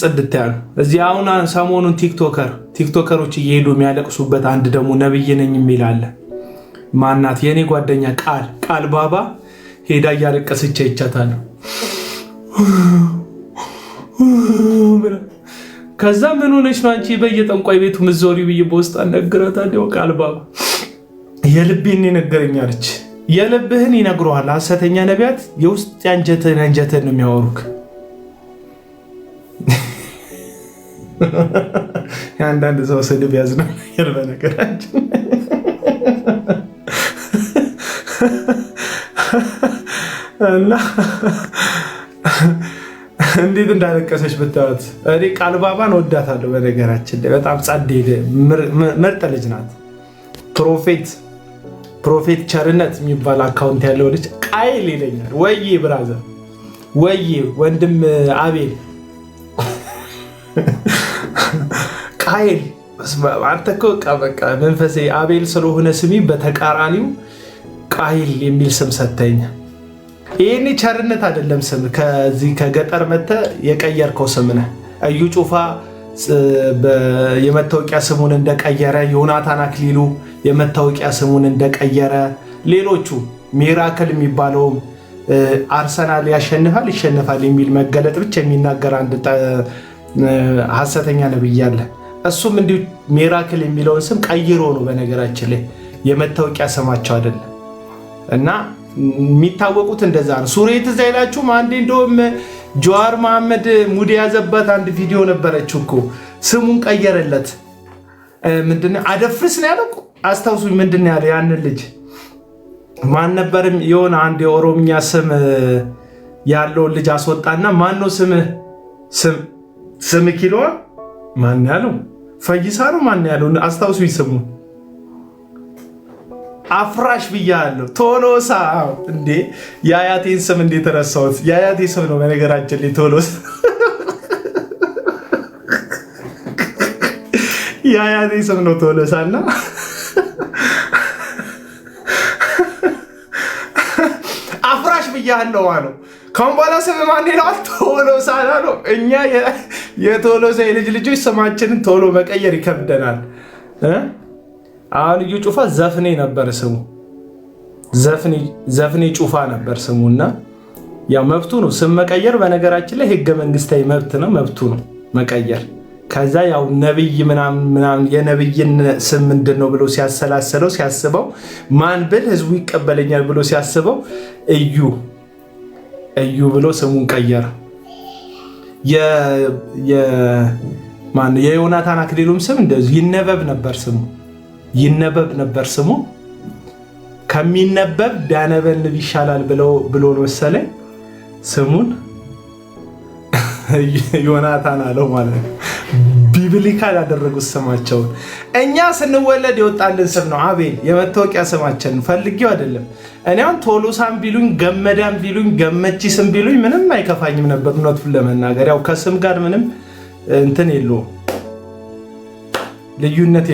ጽድት ያሉ እዚህ አሁን ሰሞኑን ቲክቶከሮች እየሄዱ የሚያለቅሱበት አንድ ደግሞ ነብይ ነኝ የሚል አለ። ማናት የኔ ጓደኛ ቃል ባባ ሄዳ እያለቀሰች አይቻታለሁ። ከዛ ምን ሆነሽ ነው አንቺ በየጠንቋይ ቤቱ ምዞሪ ብዬ በውስጥ አነግራታለሁ። ቃል ባባ የልቤን ይነገረኛለች። የልብህን ይነግሩሃል ሐሰተኛ ነቢያት። የውስጥ አንጀትህን ነው የሚያወሩክ። አንዳንድ ሰው ስድብ ያዝናል በነገራችን እና እንዴት እንዳለቀሰች ብታዩት። እኔ ቃል ባባን ወዳታለሁ በነገራችን ላይ በጣም ጻዴ ምርጥ ልጅ ናት። ፕሮፌት ቸርነት የሚባል አካውንት ያለው ልጅ ቃይል ይለኛል። ወይዬ ብራዘር፣ ወይዬ ወንድም አቤል ቃይል አንተ እኮ በቃ መንፈሴ አቤል ስለሆነ ስሚ በተቃራኒው ቃይል የሚል ስም ሰጠኝ። ይሄኔ ቸርነት አይደለም ስም፣ ከዚህ ከገጠር መተ የቀየርከው ስም ነህ። እዩ ጩፋ የመታወቂያ ስሙን እንደቀየረ፣ ዮናታን አክሊሉ የመታወቂያ ስሙን እንደቀየረ፣ ሌሎቹ ሚራክል የሚባለውም አርሰናል ይሸነፋል የሚል መገለጥ ብቻ የሚናገር አንድ ሐሰተኛ ነብይ አለ። እሱም እንዲሁ ሚራክል የሚለውን ስም ቀይሮ ነው በነገራችን ላይ የመታወቂያ ስማቸው አይደለም። እና የሚታወቁት እንደዛ ነው። ሱሬ ትዝ አይላችሁም? አንዴ እንደውም ጀዋር መሐመድ ሙድ ያዘባት አንድ ቪዲዮ ነበረች እኮ ስሙን ቀየረለት። ምንድነው አደፍርስ ነው ያለው። አስታውሱኝ፣ ምንድነው ያለው? ያንን ልጅ ማን ነበርም የሆነ አንድ የኦሮምኛ ስም ያለውን ልጅ አስወጣና ማን ነው ስም ኪሎ ማን ያለው? ፈይሳ ነው ማን ያለው? አስታውሱኝ ስሙ አፍራሽ ብያለሁ። ቶሎሳ እንዴ! የአያቴን ስም እንዴት ረሳሁት? የአያቴ ስም ነው በነገራችን ላይ ቶሎሳ። የአያቴ ስም ነው ቶሎሳና አፍራሽ ብያለሁ አለው። ካሁን በኋላ ስም ማን ይለዋል? ቶሎሳ ነው። እኛ የቶሎሳ የልጅ ልጆች ስማችንን ቶሎ መቀየር ይከብደናል። አሁን እዩ ጩፋ ዘፍኔ ነበር ስሙ፣ ዘፍኔ ጩፋ ነበር ስሙና ያው መብቱ ነው ስም መቀየር። በነገራችን ላይ ህገ መንግስታዊ መብት ነው፣ መብቱ ነው መቀየር። ከዛ ያው ነብይ ምናምን የነብይን ስም ምንድነው ብሎ ሲያስበው ማን ብል ህዝቡ ይቀበለኛል ብሎ ሲያስበው እዩ ብሎ ስሙን ቀየረ። የዮናታን አክሊሉም ስም እንደዚህ ይነበብ ነበር ስሙ። ከሚነበብ ቢያነበንብ ይሻላል ብሎ መሰለኝ ስሙን ዮናታን አለው ማለት ነው። ቢብሊካል ያደረጉት ስማቸውን። እኛ ስንወለድ የወጣልን ስም ነው አቤል፣ የመታወቂያ ስማችን ፈልጌው አይደለም። እኔ አሁን ቶሎሳም ቢሉኝ ገመዳም ቢሉኝ ገመቺስም ቢሉኝ ምንም አይከፋኝም ነበር እውነቱን ለመናገር። ያው ከስም ጋር ምንም እንትን የለውም፣ ልዩነት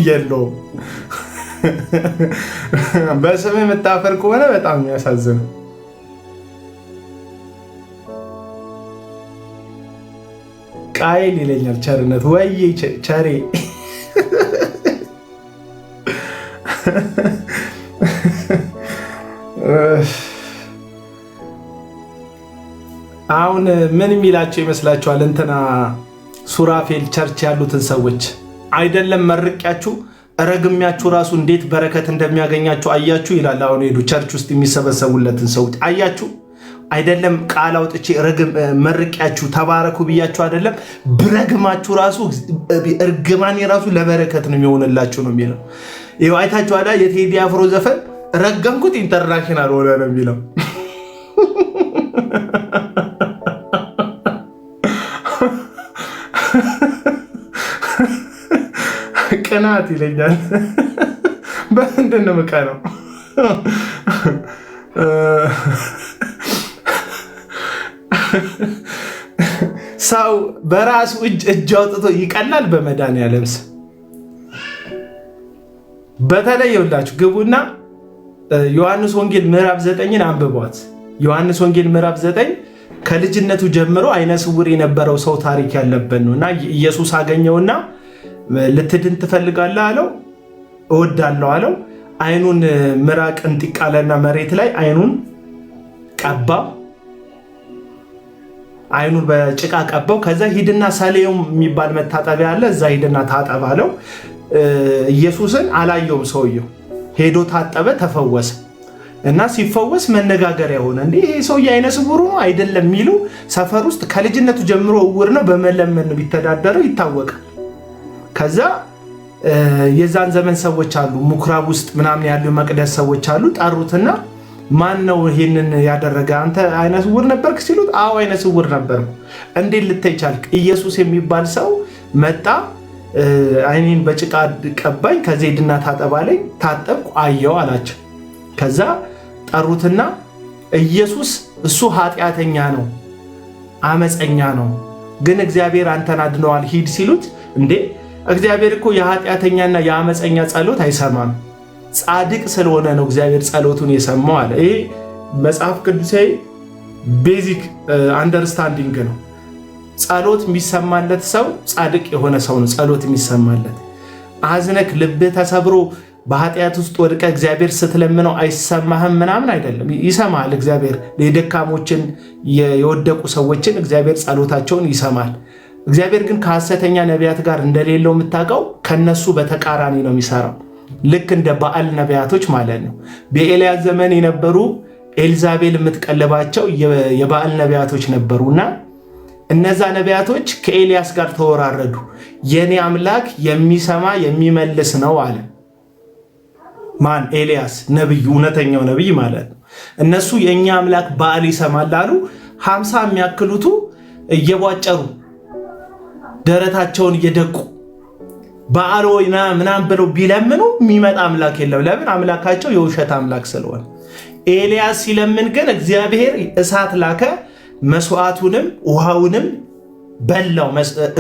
የለውም። በስም የምታፈር ከሆነ በጣም የሚያሳዝነው። ቃይል ይለኛል ቸርነት። ወይ ቸሬ አሁን ምን የሚላቸው ይመስላችኋል? እንትና ሱራፌል ቸርች ያሉትን ሰዎች አይደለም መርቂያችሁ ረግሚያችሁ ራሱ እንዴት በረከት እንደሚያገኛችሁ አያችሁ ይላል። አሁን ሄዱ ቸርች ውስጥ የሚሰበሰቡለትን ሰዎች አያችሁ አይደለም? ቃል አውጥቼ መርቂያችሁ ተባረኩ ብያችሁ አይደለም? ብረግማችሁ ራሱ እርግማኔ ራሱ ለበረከት ነው የሚሆንላችሁ ነው የሚለው። ይኸው አይታችኋላ። የቴዲ አፍሮ ዘፈን ረገምኩት ኢንተርናሽናል ሆነ ነው የሚለው። ቅናት ይለኛል። በምንድን ነው የምቀነው? ሰው በራሱ እጅ አውጥቶ ይቀላል በመድኃኒዓለም ስም። በተለይ ይኸውላችሁ ግቡና ዮሐንስ ወንጌል ምዕራፍ 9ን አንብቧት። ዮሐንስ ወንጌል ምዕራፍ 9 ከልጅነቱ ጀምሮ አይነ ስውር የነበረው ሰው ታሪክ ያለበት ነው እና ኢየሱስ አገኘውና ልትድን ትፈልጋለህ አለው። እወዳለሁ አለው። አይኑን ምራቅ እንጥቃለና መሬት ላይ አይኑን ቀባ። አይኑን በጭቃ ቀባው። ከዛ ሂድና ሰሌዮም የሚባል መታጠቢያ አለ፣ እዛ ሂድና ታጠብ አለው። ኢየሱስን አላየውም። ሰውየው ሄዶ ታጠበ፣ ተፈወሰ። እና ሲፈወስ መነጋገሪያ ሆነ። እንዴ ይሄ ሰውዬ አይነ ስውር ነው አይደለም የሚሉ ሰፈር ውስጥ ከልጅነቱ ጀምሮ እውር ነው፣ በመለመን ቢተዳደረው ይታወቃል። ከዛ የዛን ዘመን ሰዎች አሉ፣ ምኩራብ ውስጥ ምናምን ያሉ መቅደስ ሰዎች አሉ። ጠሩትና ማን ነው ይሄንን ያደረገ? አንተ አይነ ስውር ነበርክ ሲሉት፣ አዎ አይነ ስውር ነበርኩ። እንዴት ልታይ ቻልክ? ኢየሱስ የሚባል ሰው መጣ፣ አይኔን በጭቃ ቀባኝ፣ ከዚህ ሂድና ታጠብ አለኝ፣ ታጠብኩ፣ አየው አላቸው። ከዛ ጠሩትና ኢየሱስ እሱ ኃጢአተኛ ነው፣ አመፀኛ ነው፣ ግን እግዚአብሔር አንተን አድነዋል፣ ሂድ ሲሉት፣ እንዴ እግዚአብሔር እኮ የኃጢአተኛና የአመፀኛ ጸሎት አይሰማም፣ ጻድቅ ስለሆነ ነው እግዚአብሔር ጸሎቱን የሰማው አለ። ይሄ መጽሐፍ ቅዱሳዊ ቤዚክ አንደርስታንዲንግ ነው። ጸሎት የሚሰማለት ሰው ጻድቅ የሆነ ሰው ነው። ጸሎት የሚሰማለት አዝነክ ልብህ ተሰብሮ በኃጢአት ውስጥ ወድቀ እግዚአብሔር ስትለምነው አይሰማህም ምናምን አይደለም፣ ይሰማል። እግዚአብሔር የደካሞችን የወደቁ ሰዎችን እግዚአብሔር ጸሎታቸውን ይሰማል። እግዚአብሔር ግን ከሐሰተኛ ነቢያት ጋር እንደሌለው የምታውቀው ከነሱ በተቃራኒ ነው የሚሰራው። ልክ እንደ በዓል ነቢያቶች ማለት ነው። በኤልያስ ዘመን የነበሩ ኤልዛቤል የምትቀልባቸው የበዓል ነቢያቶች ነበሩና እነዛ ነቢያቶች ከኤልያስ ጋር ተወራረዱ። የኔ አምላክ የሚሰማ የሚመልስ ነው አለ። ማን? ኤልያስ ነብዩ፣ እውነተኛው ነብይ ማለት ነው። እነሱ የኛ አምላክ በዓል ይሰማል አሉ። 50 የሚያክሉቱ እየቧጨሩ ደረታቸውን እየደቁ በዓል ወይና ምናምን ብለው ቢለምኑ የሚመጣ አምላክ የለም። ለምን? አምላካቸው የውሸት አምላክ ስለሆነ። ኤልያስ ሲለምን ግን እግዚአብሔር እሳት ላከ፣ መስዋዕቱንም ውሃውንም በላው፣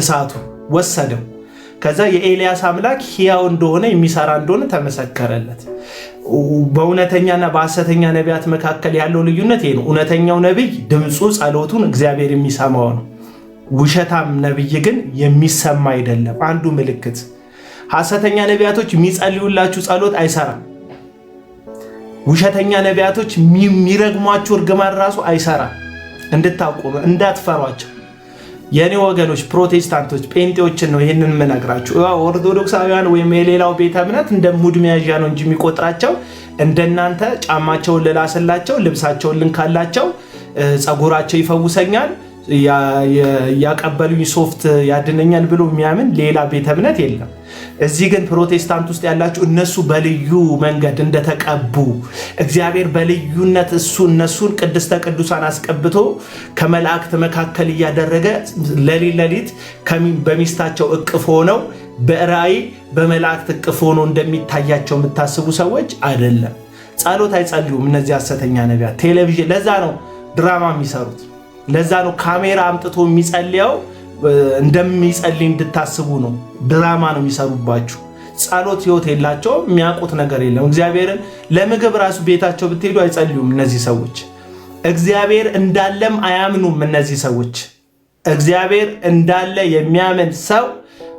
እሳቱ ወሰደው። ከዛ የኤልያስ አምላክ ሕያው እንደሆነ የሚሰራ እንደሆነ ተመሰከረለት። በእውነተኛና በሐሰተኛ ነቢያት መካከል ያለው ልዩነት ይሄ ነው። እውነተኛው ነቢይ ድምፁ ጸሎቱን እግዚአብሔር የሚሰማው ነው። ውሸታም ነቢይ ግን የሚሰማ አይደለም። አንዱ ምልክት ሐሰተኛ ነቢያቶች የሚጸልዩላችሁ ጸሎት አይሰራም። ውሸተኛ ነቢያቶች የሚረግሟችሁ እርግማን ራሱ አይሰራም። እንድታውቁ ነው፣ እንዳትፈሯቸው። የኔ ወገኖች ፕሮቴስታንቶች፣ ጴንጤዎችን ነው ይህንን የምነግራችሁ። ኦርቶዶክሳውያን ወይም የሌላው ቤተ እምነት እንደ ሙድ መያዣ ነው እንጂ የሚቆጥራቸው እንደናንተ ጫማቸውን ልላስላቸው፣ ልብሳቸውን ልንካላቸው፣ ጸጉራቸው ይፈውሰኛል፣ ያቀበሉኝ ሶፍት ያድነኛል ብሎ የሚያምን ሌላ ቤተ እምነት የለም። እዚህ ግን ፕሮቴስታንት ውስጥ ያላችሁ እነሱ በልዩ መንገድ እንደተቀቡ እግዚአብሔር በልዩነት እነሱን ቅድስተ ቅዱሳን አስቀብቶ ከመላእክት መካከል እያደረገ ሌሊት በሚስታቸው እቅፍ ሆነው በራእይ በመላእክት እቅፍ ሆኖ እንደሚታያቸው የምታስቡ ሰዎች አይደለም። ጸሎት አይጸልዩም እነዚህ ሐሰተኛ ነቢያት። ቴሌቪዥን ለዛ ነው ድራማ የሚሰሩት። ለዛ ነው ካሜራ አምጥቶ የሚጸልየው እንደሚጸልይ እንድታስቡ ነው። ድራማ ነው የሚሰሩባችሁ። ጸሎት ህይወት የላቸውም። የሚያውቁት ነገር የለም። እግዚአብሔርን ለምግብ ራሱ ቤታቸው ብትሄዱ አይጸልዩም እነዚህ ሰዎች። እግዚአብሔር እንዳለም አያምኑም እነዚህ ሰዎች። እግዚአብሔር እንዳለ የሚያምን ሰው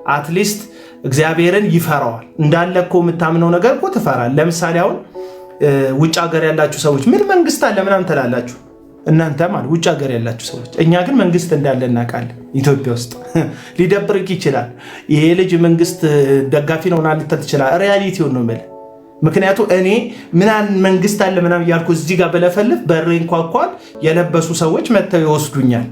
አትሊስት እግዚአብሔርን ይፈራዋል። እንዳለ እኮ የምታምነው ነገር እኮ ትፈራል። ለምሳሌ አሁን ውጭ ሀገር ያላችሁ ሰዎች ምን መንግስት አለ ምናምን ትላላችሁ እናንተ ማለት ውጭ ሀገር ያላችሁ ሰዎች። እኛ ግን መንግስት እንዳለ እናውቃለን። ኢትዮጵያ ውስጥ ሊደብርክ ይችላል። ይሄ ልጅ መንግስት ደጋፊ ነው ልትል ትችላል። ሪያሊቲውን ነው የምልህ። ምክንያቱም እኔ ምናምን መንግስት አለ ምናምን እያልኩ እዚህ ጋር በለፈልፍ በሬን ኳኳል የለበሱ ሰዎች መጥተው ይወስዱኛል።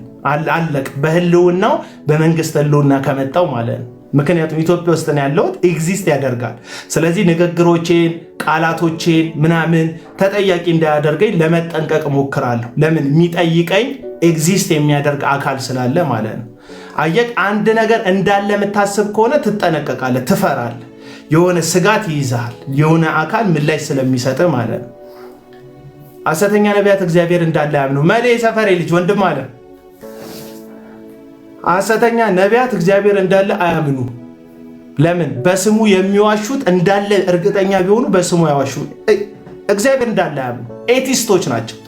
አለቅ በህልውናው በመንግስት ህልውና ከመጣው ማለት ነው። ምክንያቱም ኢትዮጵያ ውስጥ ነው ያለሁት፣ ኤግዚስት ያደርጋል። ስለዚህ ንግግሮቼን ቃላቶቼን ምናምን ተጠያቂ እንዳያደርገኝ ለመጠንቀቅ ሞክራለሁ። ለምን? የሚጠይቀኝ ኤግዚስት የሚያደርግ አካል ስላለ ማለት ነው። አየቅ አንድ ነገር እንዳለ የምታስብ ከሆነ ትጠነቀቃለህ፣ ትፈራለህ። የሆነ ስጋት ይይዛል፣ የሆነ አካል ምላሽ ስለሚሰጥ ማለት ነው። ሐሰተኛ ነቢያት እግዚአብሔር እንዳለ ያምኑ። መሌ ሰፈሬ ልጅ ወንድም አለ ሐሰተኛ ነቢያት እግዚአብሔር እንዳለ አያምኑ። ለምን? በስሙ የሚዋሹት እንዳለ እርግጠኛ ቢሆኑ በስሙ ያዋሹ። እግዚአብሔር እንዳለ አያምኑ። ኤቲስቶች ናቸው።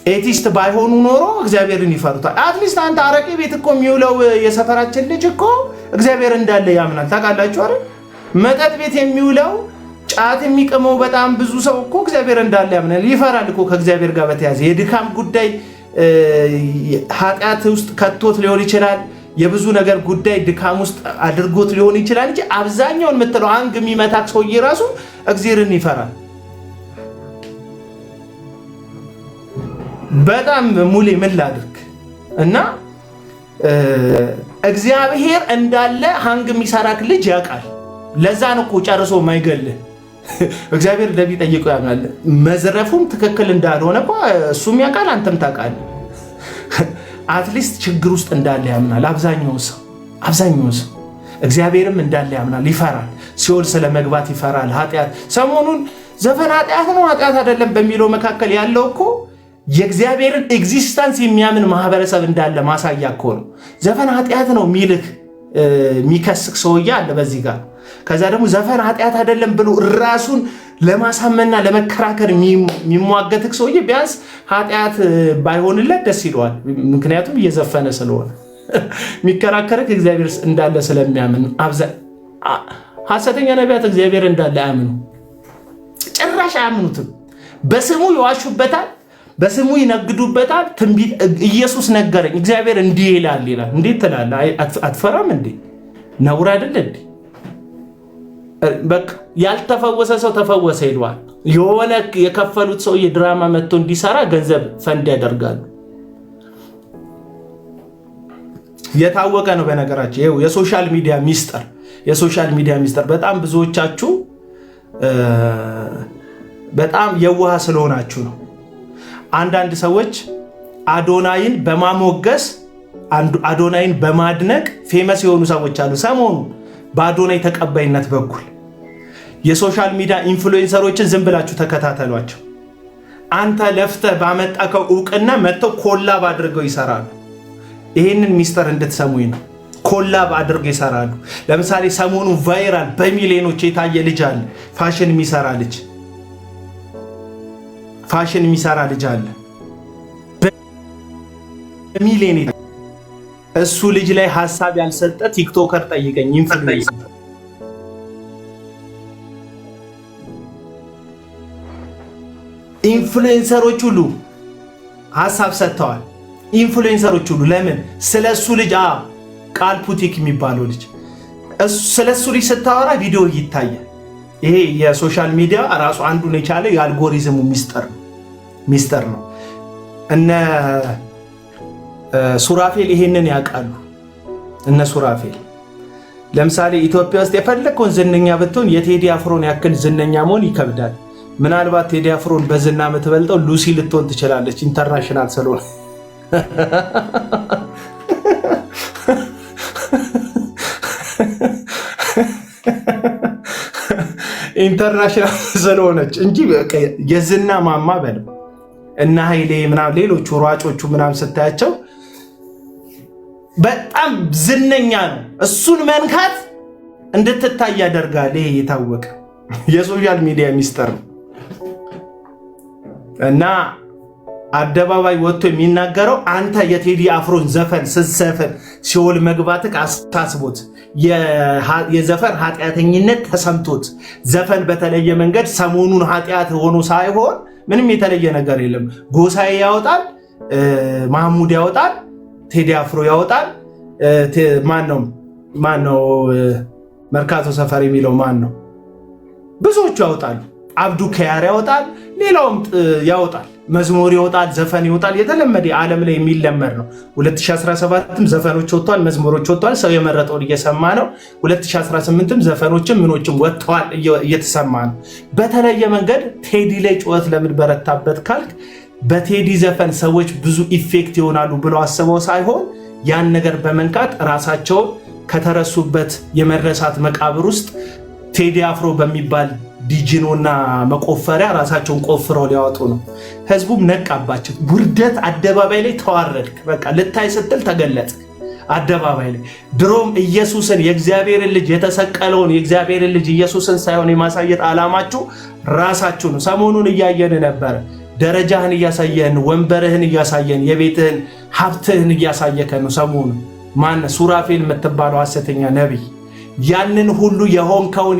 ኤቲስት ባይሆኑ ኖሮ እግዚአብሔርን ይፈሩታል። አትሊስት አንተ አረቄ ቤት እኮ የሚውለው የሰፈራችን ልጅ እኮ እግዚአብሔር እንዳለ ያምናል። ታውቃላችሁ አይደል? መጠጥ ቤት የሚውለው ጫት የሚቀመው በጣም ብዙ ሰው እኮ እግዚአብሔር እንዳለ ያምናል፣ ይፈራል እኮ። ከእግዚአብሔር ጋር በተያዘ የድካም ጉዳይ ኃጢአት ውስጥ ከቶት ሊሆን ይችላል። የብዙ ነገር ጉዳይ ድካም ውስጥ አድርጎት ሊሆን ይችላል እንጂ አብዛኛውን የምትለው አንግ የሚመታክ ሰውዬ ራሱ እግዚአብሔርን ይፈራል። በጣም ሙሌ ምን ላድርግ እና እግዚአብሔር እንዳለ ሃንግ የሚሰራክ ልጅ ያውቃል። ለዛ ነው እኮ ጨርሶ ማይገልህ። እግዚአብሔር እንደሚጠይቀው ያምናል። መዝረፉም ትክክል እንዳልሆነ እኮ እሱም ያውቃል፣ አንተም ታውቃለህ። አትሊስት ችግር ውስጥ እንዳለ ያምናል። አብዛኛው ሰው እግዚአብሔርም እንዳለ ያምናል፣ ይፈራል። ሲኦል ስለመግባት ይፈራል። ኃጢአት ሰሞኑን ዘፈን ኃጢአት ነው ኃጢአት አይደለም በሚለው መካከል ያለው እኮ የእግዚአብሔርን ኤግዚስተንስ የሚያምን ማህበረሰብ እንዳለ ማሳያ እኮ ነው። ዘፈን ኃጢአት ነው ሚልክ የሚከስክ ሰውዬ አለ በዚህ ጋር። ከዛ ደግሞ ዘፈን ኃጢአት አይደለም ብሎ ራሱን ለማሳመንና ለመከራከር የሚሟገትክ ሰውዬ ቢያንስ ኃጢአት ባይሆንለት ደስ ይለዋል። ምክንያቱም እየዘፈነ ስለሆነ የሚከራከርክ እግዚአብሔር እንዳለ ስለሚያምን። ሐሰተኛ ነቢያት እግዚአብሔር እንዳለ አያምኑ፣ ጭራሽ አያምኑትም። በስሙ ይዋሹበታል፣ በስሙ ይነግዱበታል። ትንቢት ኢየሱስ ነገረኝ እግዚአብሔር እንዲህ ይላል። እንዴት ትላለህ? አትፈራም እንዴ? ነውር አይደል እንዴ? በቃ ያልተፈወሰ ሰው ተፈወሰ ይሏል። የሆነ የከፈሉት ሰው የድራማ መጥቶ እንዲሰራ ገንዘብ ፈንድ ያደርጋሉ። የታወቀ ነው በነገራችን። ይኸው የሶሻል ሚዲያ ሚስጥር በጣም ብዙዎቻችሁ በጣም የዋህ ስለሆናችሁ ነው። አንዳንድ ሰዎች አዶናይን በማሞገስ አዶናይን በማድነቅ ፌመስ የሆኑ ሰዎች አሉ። ሰሞኑ በአዶናይ ተቀባይነት በኩል የሶሻል ሚዲያ ኢንፍሉዌንሰሮችን ዝም ብላችሁ ተከታተሏቸው። አንተ ለፍተህ ባመጣከው ዕውቅና መጥተው ኮላብ አድርገው ይሰራሉ። ይሄንን ሚስጥር እንድትሰሙኝ ነው። ኮላብ አድርገው ይሰራሉ። ለምሳሌ ሰሞኑ ቫይራል በሚሊዮኖች የታየ ልጅ አለ። ፋሽን የሚሰራ ልጅ አለ። በሚሊዮን እሱ ልጅ ላይ ሐሳብ ያልሰጠ ቲክቶከር ጠይቀኝ። ኢንፍሉዌንሰሮች ሁሉ ሐሳብ ሰጥተዋል። ኢንፍሉዌንሰሮች ሁሉ ለምን ስለሱ ልጅ ቃል ፑቲክ የሚባለው ልጅ ስለሱ ልጅ ስታወራ ቪዲዮ ይታያል። ይሄ የሶሻል ሚዲያ ራሱ አንዱን የቻለ የአልጎሪዝሙ ሚስጥር ነው። እነ ሱራፌል ይሄንን ያውቃሉ። እነ ሱራፌል ለምሳሌ ኢትዮጵያ ውስጥ የፈለከውን ዝነኛ ብትሆን የቴዲ አፍሮን ያክል ዝነኛ መሆን ይከብዳል። ምናልባት ቴዲ አፍሮን በዝና የምትበልጠው ሉሲ ልትሆን ትችላለች፣ ኢንተርናሽናል ስለሆነ ኢንተርናሽናል ስለሆነች እንጂ የዝና ማማ በለው እና ኃይሌ ምናምን ሌሎቹ ሯጮቹ ምናምን ስታያቸው በጣም ዝነኛ ነው። እሱን መንካት እንድትታይ ያደርጋል። ይሄ የታወቀ የሶሻል ሚዲያ ሚስጥር ነው እና አደባባይ ወጥቶ የሚናገረው አንተ የቴዲ አፍሮን ዘፈን ስትዘፍን ሲኦል መግባትህ አስታስቦት የዘፈን ኃጢአተኝነት ተሰምቶት ዘፈን በተለየ መንገድ ሰሞኑን ኃጢአት ሆኖ ሳይሆን ምንም የተለየ ነገር የለም። ጎሳዬ ያወጣል፣ ማህሙድ ያወጣል፣ ቴዲ አፍሮ ያወጣል። ማነው መርካቶ ሰፈር የሚለው ማነው? ብዙዎቹ ያወጣሉ። አብዱ ከያር ያወጣል፣ ሌላውም ያወጣል። መዝሙር ይወጣል፣ ዘፈን ይወጣል። የተለመደ ዓለም ላይ የሚለመድ ነው። 2017ም ዘፈኖች ወጥቷል፣ መዝሙሮች ወጥቷል። ሰው የመረጠውን እየሰማ ነው። 2018ም ዘፈኖችም ምኖችም ወጥተዋል፣ እየተሰማ ነው። በተለየ መንገድ ቴዲ ላይ ጩኸት ለምን በረታበት ካልክ በቴዲ ዘፈን ሰዎች ብዙ ኢፌክት ይሆናሉ ብለው አስበው ሳይሆን ያን ነገር በመንካት ራሳቸውን ከተረሱበት የመረሳት መቃብር ውስጥ ቴዲ አፍሮ በሚባል ዲጂኖና መቆፈሪያ ራሳቸውን ቆፍረው ሊያወጡ ነው። ህዝቡም ነቃባቸው። ውርደት አደባባይ ላይ ተዋረድክ። በቃ ልታይ ስትል ተገለጽክ አደባባይ ላይ። ድሮም ኢየሱስን የእግዚአብሔርን ልጅ የተሰቀለውን የእግዚአብሔርን ልጅ ኢየሱስን ሳይሆን የማሳየት ዓላማችሁ ራሳችሁ ነው። ሰሞኑን እያየን ነበረ። ደረጃህን እያሳየህን፣ ወንበርህን እያሳየን፣ የቤትህን ሀብትህን እያሳየከን ነው። ሰሞኑ ማነ ሱራፌል የምትባለው ሐሰተኛ ነቢይ ያንን ሁሉ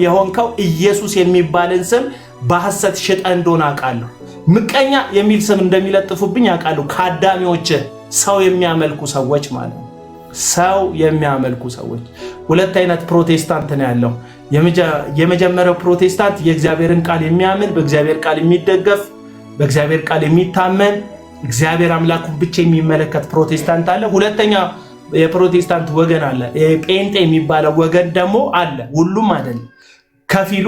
የሆንከው ኢየሱስ የሚባልን ስም በሐሰት ሽጠ እንደሆነ አውቃለሁ። ምቀኛ የሚል ስም እንደሚለጥፉብኝ አውቃለሁ። ከአዳሚዎች ሰው የሚያመልኩ ሰዎች ማለት ነው። ሰው የሚያመልኩ ሰዎች ሁለት አይነት ፕሮቴስታንት ነው ያለው። የመጀመሪያው ፕሮቴስታንት የእግዚአብሔርን ቃል የሚያምን፣ በእግዚአብሔር ቃል የሚደገፍ፣ በእግዚአብሔር ቃል የሚታመን፣ እግዚአብሔር አምላኩን ብቻ የሚመለከት ፕሮቴስታንት አለ። ሁለተኛ የፕሮቴስታንት ወገን አለ። ጴንጤ የሚባለው ወገን ደግሞ አለ። ሁሉም አይደለም፣ ከፊሉ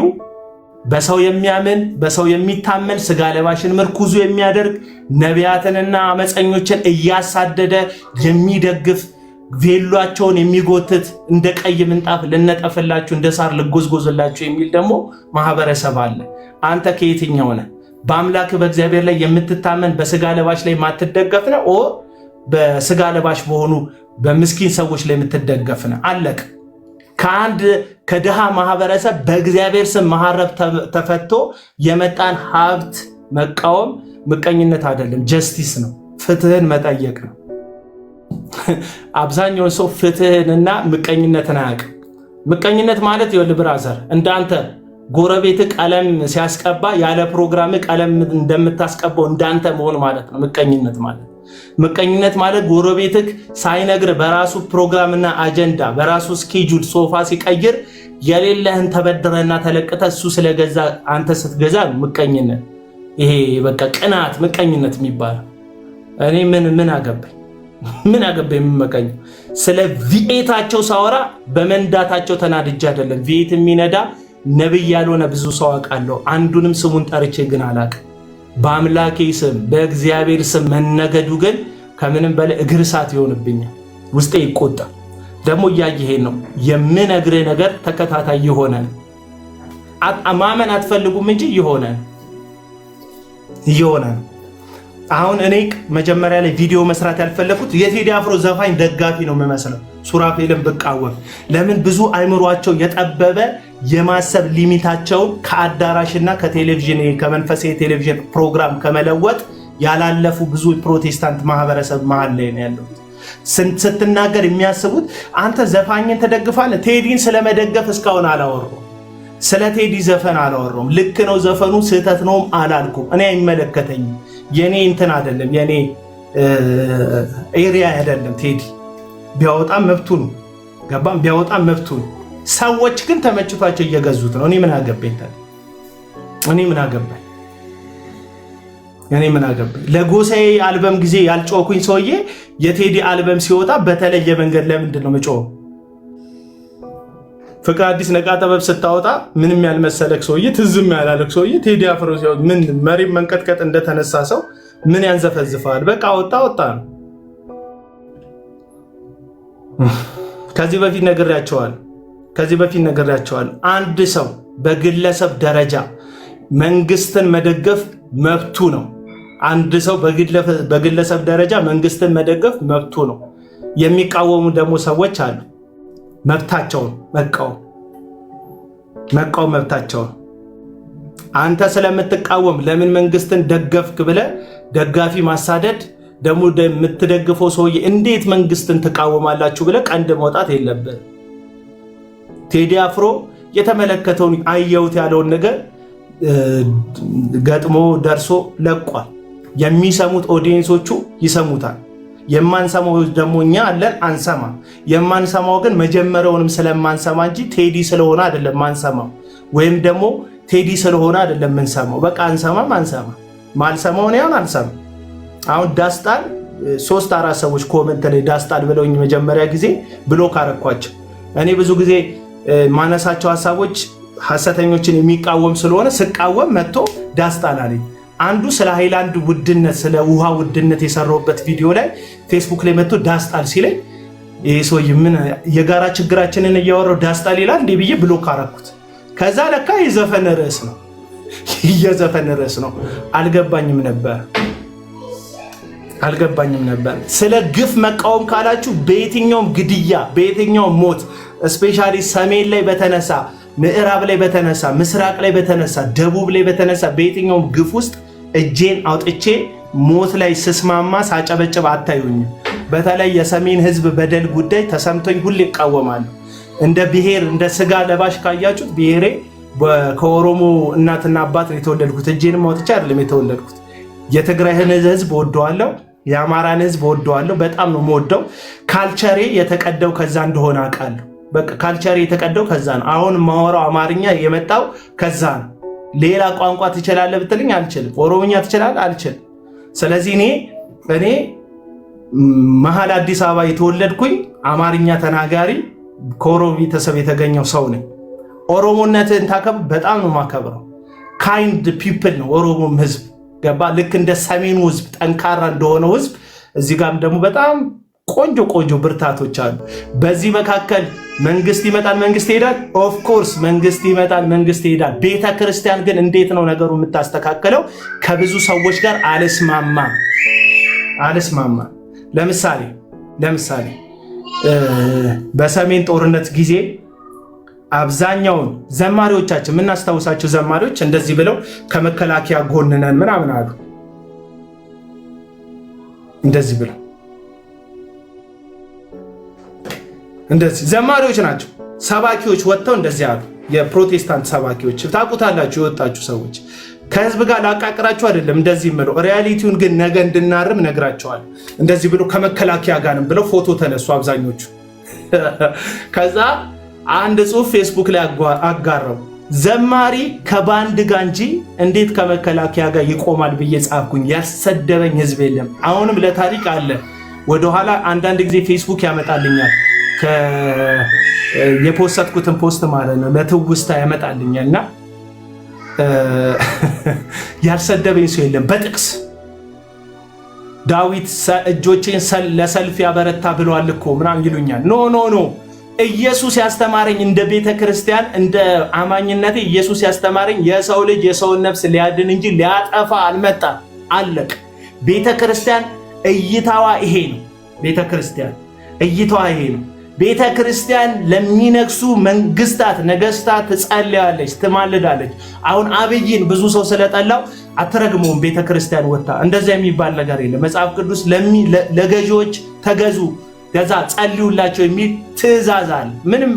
በሰው የሚያምን፣ በሰው የሚታመን፣ ስጋ ለባሽን ምርኩዙ የሚያደርግ፣ ነቢያትንና አመፀኞችን እያሳደደ የሚደግፍ፣ ቬሏቸውን የሚጎትት፣ እንደ ቀይ ምንጣፍ ልነጠፍላችሁ፣ እንደ ሳር ልጎዝጎዝላችሁ የሚል ደግሞ ማህበረሰብ አለ። አንተ ከየትኛው ነህ? በአምላክ በእግዚአብሔር ላይ የምትታመን በስጋ ለባሽ ላይ ማትደገፍ ነው? ኦ በስጋ ለባሽ በሆኑ በምስኪን ሰዎች ላይ የምትደገፍ ነው? አለቅ። ከአንድ ከድሃ ማህበረሰብ በእግዚአብሔር ስም መሐረብ ተፈቶ የመጣን ሀብት መቃወም ምቀኝነት አይደለም፣ ጀስቲስ ነው። ፍትህን መጠየቅ ነው። አብዛኛውን ሰው ፍትህንና ምቀኝነትን አያውቅም። ምቀኝነት ማለት ይኸውልህ ብራዘር፣ እንዳንተ ጎረቤት ቀለም ሲያስቀባ ያለ ፕሮግራም ቀለም እንደምታስቀባው እንዳንተ መሆን ማለት ነው ምቀኝነት ማለት። ምቀኝነት ማለት ጎረቤትክ ሳይነግር በራሱ ፕሮግራምና አጀንዳ በራሱ ስኬጁል ሶፋ ሲቀይር የሌለህን ተበድረና ተለቅተ እሱ ስለገዛ አንተ ስትገዛ ምቀኝነት። ይሄ በቃ ቅናት ምቀኝነት የሚባለው። እኔ ምን አገባኝ የምመቀኝ? ስለ ቪኤታቸው ሳወራ በመንዳታቸው ተናድጄ አይደለም። ቪኤት የሚነዳ ነብይ ያልሆነ ብዙ ሰው አውቃለሁ። አንዱንም ስሙን ጠርቼ ግን አላውቅም። በአምላኬ ስም በእግዚአብሔር ስም መነገዱ ግን ከምንም በላይ እግር እሳት ይሆንብኛል። ውስጤ ይቆጣል። ደግሞ እያየሄን ነው የምነግርህ ነገር ተከታታይ የሆነ ማመን አትፈልጉም እንጂ የሆነ አሁን እኔ መጀመሪያ ላይ ቪዲዮ መስራት ያልፈለኩት የቴዲ አፍሮ ዘፋኝ ደጋፊ ነው የምመስለው። ሱራፌልን ብቃወም ለምን ብዙ አይምሯቸው የጠበበ የማሰብ ሊሚታቸውን ከአዳራሽና ከቴሌቪዥን ከመንፈሳዊ ቴሌቪዥን ፕሮግራም ከመለወጥ ያላለፉ ብዙ ፕሮቴስታንት ማህበረሰብ መሃል ላይ ነው ያለው። ስትናገር የሚያስቡት አንተ ዘፋኝን ተደግፋለህ። ቴዲን ስለመደገፍ እስካሁን አላወራሁም። ስለ ቴዲ ዘፈን አላወራሁም። ልክ ነው ዘፈኑ ስህተት ነውም አላልኩም። እኔ አይመለከተኝም። የኔ እንትን አይደለም፣ የኔ ኤሪያ አይደለም። ቴዲ ቢያወጣም መብቱ ነው። ገባም ቢያወጣም መብቱ ነው። ሰዎች ግን ተመችቷቸው እየገዙት ነው። እኔ ምን አገባኝ? ለጎሳዬ አልበም ጊዜ ያልጮኩኝ ሰውዬ የቴዲ አልበም ሲወጣ በተለየ መንገድ ለምንድን ነው መጮህ? ፍቅር አዲስ ነቃ ጥበብ ስታወጣ ምንም ያልመሰለክ ሰውዬ፣ ትዝም ያላለክ ሰውዬ ቴዲ አፍሮ ሲወጣ ምን መሬት መንቀጥቀጥ እንደተነሳ ሰው ምን ያንዘፈዝፋል? በቃ ወጣ ነው። ከዚህ በፊት ነግሬያቸዋለሁ። አንድ ሰው በግለሰብ ደረጃ መንግስትን መደገፍ መብቱ ነው። አንድ ሰው በግለሰብ ደረጃ መንግስትን መደገፍ መብቱ ነው። የሚቃወሙ ደግሞ ሰዎች አሉ። መብታቸውን መቃወም መብታቸውን። አንተ ስለምትቃወም ለምን መንግስትን ደገፍክ ብለህ ደጋፊ ማሳደድ ደግሞ የምትደግፈው ሰውዬ እንዴት መንግስትን ትቃወማላችሁ ብለህ ቀንድ መውጣት የለብህም። ቴዲ አፍሮ የተመለከተውን አየሁት ያለውን ነገር ገጥሞ ደርሶ ለቋል። የሚሰሙት ኦዲየንሶቹ ይሰሙታል። የማንሰማው ደግሞ እኛ አለን አንሰማ። የማንሰማው ግን መጀመሪያውንም ስለማንሰማ እንጂ ቴዲ ስለሆነ አይደለም ማንሰማው፣ ወይም ደግሞ ቴዲ ስለሆነ አይደለም ምንሰማው። በቃ አንሰማ ማልሰማውን ያውን አልሰማ። አሁን ዳስጣል 3-4 ሰዎች ኮመንት ላይ ዳስጣል ብለውኝ መጀመሪያ ጊዜ ብሎክ አረኳቸው። እኔ ብዙ ጊዜ ማነሳቸው ሐሳቦች ሐሰተኞችን የሚቃወም ስለሆነ ስቃወም መጥቶ ዳስጣል አለኝ። አንዱ ስለ ሃይላንድ ውድነት ስለ ውሃ ውድነት የሰራሁበት ቪዲዮ ላይ ፌስቡክ ላይ መጥቶ ዳስጣል ሲለኝ ይሄ ሰውዬ ምን የጋራ ችግራችንን እያወራው ዳስጣል ይላል እንዴ ብዬ ብሎክ አረኩት። ከዛ ለካ የዘፈን ርዕስ ነው። አልገባኝም ነበር። ስለ ግፍ መቃወም ካላችሁ በየትኛውም ግድያ፣ በየትኛውም ሞት ስፔሻሊ ሰሜን ላይ በተነሳ፣ ምዕራብ ላይ በተነሳ፣ ምስራቅ ላይ በተነሳ፣ ደቡብ ላይ በተነሳ በየትኛውም ግፍ ውስጥ እጄን አውጥቼ ሞት ላይ ስስማማ ሳጨበጭብ አታዩኝ። በተለይ የሰሜን ህዝብ በደል ጉዳይ ተሰምቶኝ ሁሌ እቃወማለሁ። እንደ ብሔር እንደ ስጋ ለባሽ ካያችሁት ብሔሬ ከኦሮሞ እናትና አባት ነው የተወለድኩት። እጄንም አውጥቼ አይደለም የተወለድኩት። የትግራይን ህዝብ ወደዋለሁ፣ የአማራን ህዝብ ወደዋለሁ። በጣም ነው የምወደው። ካልቸሬ የተቀደው ከዛ እንደሆነ አውቃለሁ። በቃ ካልቸሬ የተቀደው ከዛ ነው። አሁን ማወራው አማርኛ የመጣው ከዛ ነው። ሌላ ቋንቋ ትችላለህ ብትልኝ አልችልም። ኦሮሞኛ ትችላለህ? አልችልም። ስለዚህ እኔ መሀል አዲስ አበባ የተወለድኩኝ አማርኛ ተናጋሪ ከኦሮሞ ቤተሰብ የተገኘው ሰው ነኝ። ኦሮሞነትን ታከብ በጣም ነው ማከብረው። ካይንድ ፒፕል ነው ኦሮሞም ህዝብ ገባ። ልክ እንደ ሰሜኑ ህዝብ ጠንካራ እንደሆነው ህዝብ እዚህ ጋርም ደግሞ በጣም ቆንጆ ቆንጆ ብርታቶች አሉ። በዚህ መካከል መንግስት ይመጣል፣ መንግስት ይሄዳል። ኦፍ ኮርስ መንግስት ይመጣል፣ መንግስት ይሄዳል። ቤተ ክርስቲያን ግን እንዴት ነው ነገሩ የምታስተካከለው? ከብዙ ሰዎች ጋር አልስማማ። ለምሳሌ በሰሜን ጦርነት ጊዜ አብዛኛውን ዘማሪዎቻችን የምናስታውሳቸው ዘማሪዎች እንደዚህ ብለው ከመከላከያ ጎን ነን ምናምን አሉ። እንደዚህ ብለው እንደዚህ ዘማሪዎች ናቸው። ሰባኪዎች ወጥተው እንደዚህ አሉ። የፕሮቴስታንት ሰባኪዎች ታውቁታላችሁ፣ የወጣችሁ ሰዎች። ከህዝብ ጋር ላቃቅራችሁ አይደለም እንደዚህ ምለው፣ ሪያሊቲውን ግን ነገ እንድናርም ነግራቸዋል። እንደዚህ ብሎ ከመከላከያ ጋርም ብለው ፎቶ ተነሱ አብዛኞቹ። ከዛ አንድ ጽሑፍ ፌስቡክ ላይ አጋራው። ዘማሪ ከባንድ ጋር እንጂ እንዴት ከመከላከያ ጋር ይቆማል ብዬ ጻፍኩኝ። ያልሰደበኝ ህዝብ የለም። አሁንም ለታሪክ አለ። ወደኋላ አንዳንድ ጊዜ ፌስቡክ ያመጣልኛል የፖስትኩትን ፖስት ማለት ነው፣ ለትውስታ ያመጣልኛል። እና ያልሰደበኝ ሰው የለም። በጥቅስ ዳዊት እጆቼን ለሰልፍ ያበረታ ብለዋል እኮ ምናምን ይሉኛል። ኖ ኢየሱስ ያስተማረኝ እንደ ቤተ ክርስቲያን እንደ አማኝነቴ ኢየሱስ ያስተማረኝ የሰው ልጅ የሰውን ነፍስ ሊያድን እንጂ ሊያጠፋ አልመጣም። አለቅ። ቤተ ክርስቲያን እይታዋ ይሄ ነው። ቤተ ክርስቲያን እይታዋ ይሄ ነው። ቤተ ክርስቲያን ለሚነግሱ መንግስታት ነገስታት ትጸልያለች፣ ትማልዳለች። አሁን አብይን ብዙ ሰው ስለጠላው አትረግመውም። ቤተ ክርስቲያን ወጣ እንደዛ የሚባል ነገር የለም። መጽሐፍ ቅዱስ ለገዢዎች ተገዙ፣ ገዛ ጸልዩላቸው የሚል ትእዛዝ አለ። ምንም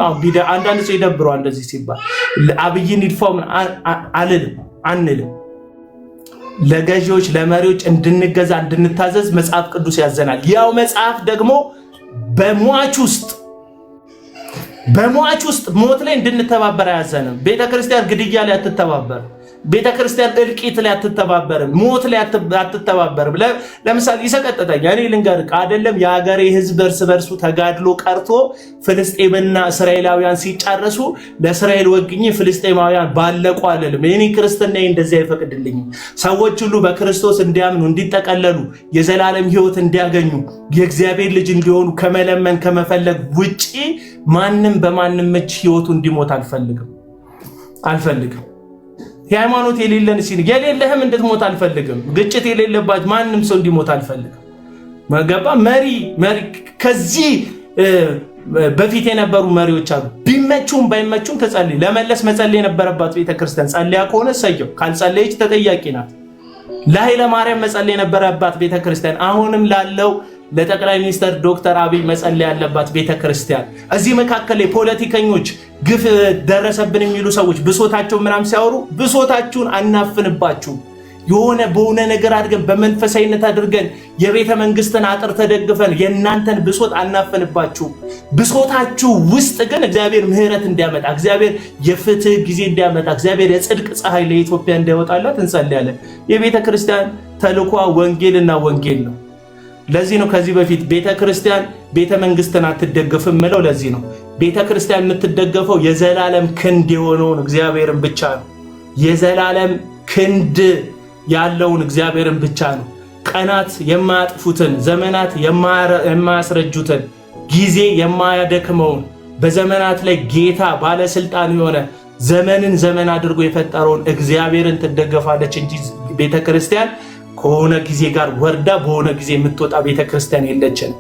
አንዳንድ ሰው ይደብረዋል እንደዚህ ሲባል። አብይን ይድፋው አንልም። ለገዢዎች ለመሪዎች እንድንገዛ እንድንታዘዝ መጽሐፍ ቅዱስ ያዘናል። ያው መጽሐፍ ደግሞ በሟች ውስጥ ሞት ላይ እንድንተባበር አያዘንም። ቤተክርስቲያን ግድያ ላይ አትተባበር። ቤተክርስቲያን እልቂት ላይ አትተባበርም። ሞት ላይ አትተባበርም። ለምሳሌ ይሰቀጥተኛ እኔ ልንገርህ አይደለም የሀገሬ ህዝብ እርስ በርሱ ተጋድሎ ቀርቶ ፍልስጤምና እስራኤላውያን ሲጫረሱ ለእስራኤል ወግኝ ፍልስጤማውያን ባለቁ አለልም። እኔ ክርስትና እንደዚህ አይፈቅድልኝም። ሰዎች ሁሉ በክርስቶስ እንዲያምኑ እንዲጠቀለሉ የዘላለም ህይወት እንዲያገኙ የእግዚአብሔር ልጅ እንዲሆኑ ከመለመን ከመፈለግ ውጪ ማንም በማንም እጅ ህይወቱ እንዲሞት አልፈልግም። የሃይማኖት የሌለን የሌለህም እንድትሞት አልፈልግም። ግጭት የሌለባት ማንም ሰው እንዲሞት አልፈልግም። መገባ መሪ ከዚህ በፊት የነበሩ መሪዎች አሉ። ቢመቹም ባይመቹም ተጸልይ። ለመለስ መጸለይ የነበረባት ቤተክርስቲያን ጸልያ ከሆነ ሰየው፣ ካልጸለየች ተጠያቂ ናት። ለኃይለ ማርያም መጸለይ የነበረባት ቤተክርስቲያን አሁንም ላለው ለጠቅላይ ሚኒስትር ዶክተር አብይ መጸለይ ያለባት ቤተክርስቲያን። እዚህ መካከል የፖለቲከኞች ግፍ ደረሰብን የሚሉ ሰዎች ብሶታቸው ምናም ሲያወሩ ብሶታችሁን አናፍንባችሁ። በሆነ ነገር አድርገን በመንፈሳዊነት አድርገን የቤተ መንግስትን አጥር ተደግፈን የእናንተን ብሶት አናፍንባችሁ። ብሶታችሁ ውስጥ ግን እግዚአብሔር ምህረት እንዲያመጣ፣ እግዚአብሔር የፍትህ ጊዜ እንዲያመጣ፣ እግዚአብሔር የጽድቅ ፀሐይ ለኢትዮጵያ እንዲያወጣላት እንጸልያለን። የቤተ ክርስቲያን ተልኳ ወንጌልና ወንጌል ነው። ለዚህ ነው ከዚህ በፊት ቤተ ክርስቲያን ቤተ መንግስትን አትደገፍም ምለው። ለዚህ ነው ቤተ ክርስቲያን የምትደገፈው የዘላለም ክንድ የሆነውን እግዚአብሔርን ብቻ ነው። የዘላለም ክንድ ያለውን እግዚአብሔርን ብቻ ነው። ቀናት የማያጥፉትን፣ ዘመናት የማያስረጁትን፣ ጊዜ የማያደክመውን፣ በዘመናት ላይ ጌታ ባለስልጣን የሆነ ዘመንን ዘመን አድርጎ የፈጠረውን እግዚአብሔርን ትደገፋለች እንጂ ቤተ ክርስቲያን ከሆነ ጊዜ ጋር ወርዳ በሆነ ጊዜ የምትወጣ ቤተክርስቲያን የለችን።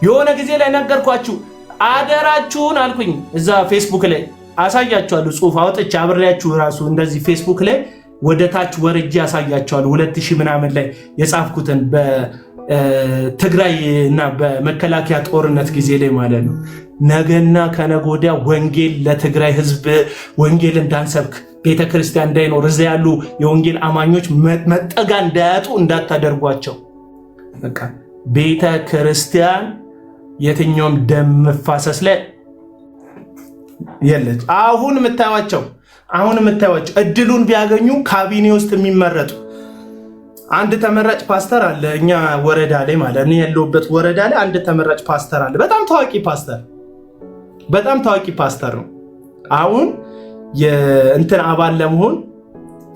የሆነ ጊዜ ላይ ነገርኳችሁ፣ አደራችሁን አልኩኝ። እዛ ፌስቡክ ላይ አሳያችኋለሁ፣ ጽሑፍ አውጥቼ አብሬያችሁ ራሱ እንደዚህ ፌስቡክ ላይ ወደ ታች ወርጄ ያሳያቸዋል። 2000 ምናምን ላይ የጻፍኩትን በትግራይ እና በመከላከያ ጦርነት ጊዜ ላይ ማለት ነው። ነገና ከነገ ወዲያ ወንጌል ለትግራይ ህዝብ ወንጌል እንዳንሰብክ ቤተክርስቲያን እንዳይኖር እዛ ያሉ የወንጌል አማኞች መጠጋ እንዳያጡ እንዳታደርጓቸው። በቃ ቤተክርስቲያን የትኛውም ደም መፋሰስ ላይ የለች። አሁን የምታዩዋቸው እድሉን ቢያገኙ ካቢኔ ውስጥ የሚመረጡ አንድ ተመራጭ ፓስተር አለ። እኛ ወረዳ ላይ ማለት እኔ ያለሁበት ወረዳ ላይ አንድ ተመራጭ ፓስተር አለ። በጣም ታዋቂ ፓስተር ነው። አሁን የእንትን አባል ለመሆን